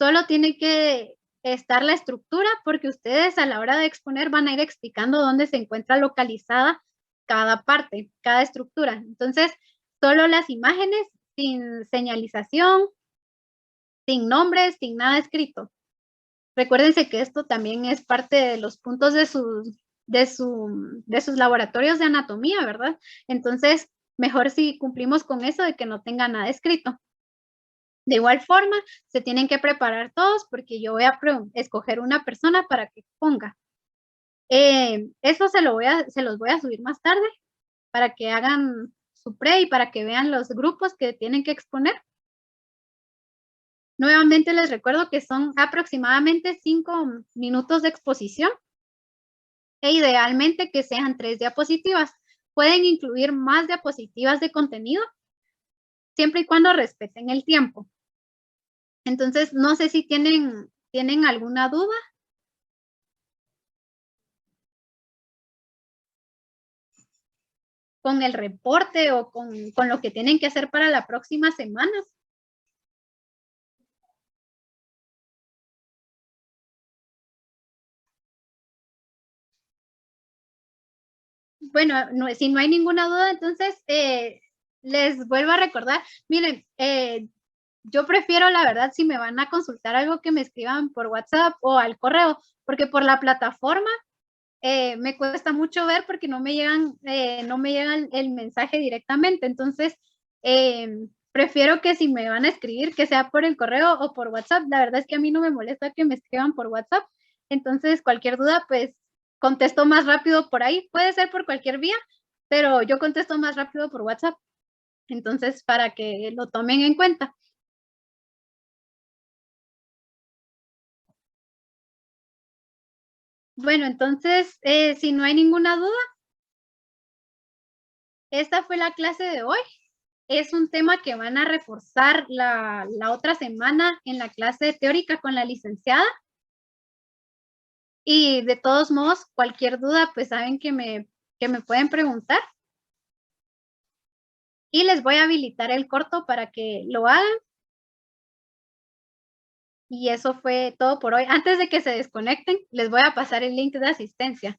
Solo tiene que estar la estructura porque ustedes a la hora de exponer van a ir explicando dónde se encuentra localizada cada parte, cada estructura. Entonces, solo las imágenes sin señalización, sin nombres, sin nada escrito. Recuérdense que esto también es parte de los puntos de sus laboratorios de anatomía, ¿verdad? Entonces, mejor si cumplimos con eso de que no tenga nada escrito. De igual forma, se tienen que preparar todos porque yo voy a escoger una persona para que ponga. Eso se los voy a subir más tarde para que hagan su pre y para que vean los grupos que tienen que exponer. Nuevamente les recuerdo que son aproximadamente 5 minutos de exposición e idealmente que sean 3 diapositivas. Pueden incluir más diapositivas de contenido siempre y cuando respeten el tiempo. Entonces, no sé si tienen alguna duda. Con el reporte o con lo que tienen que hacer para la próxima semana. Bueno, si no hay ninguna duda, entonces les vuelvo a recordar. Miren, yo prefiero, la verdad, si me van a consultar algo, que me escriban por WhatsApp o al correo, porque por la plataforma me cuesta mucho ver porque no me llegan el mensaje directamente. Entonces, prefiero que si me van a escribir, que sea por el correo o por WhatsApp. La verdad es que a mí no me molesta que me escriban por WhatsApp. Entonces, cualquier duda, pues contesto más rápido por ahí. Puede ser por cualquier vía, pero yo contesto más rápido por WhatsApp. Entonces, para que lo tomen en cuenta. Bueno, entonces, si no hay ninguna duda, esta fue la clase de hoy. Es un tema que van a reforzar la otra semana en la clase teórica con la licenciada. Y de todos modos, cualquier duda, pues saben que me pueden preguntar. Y les voy a habilitar el corto para que lo hagan. Y eso fue todo por hoy. Antes de que se desconecten, les voy a pasar el link de asistencia.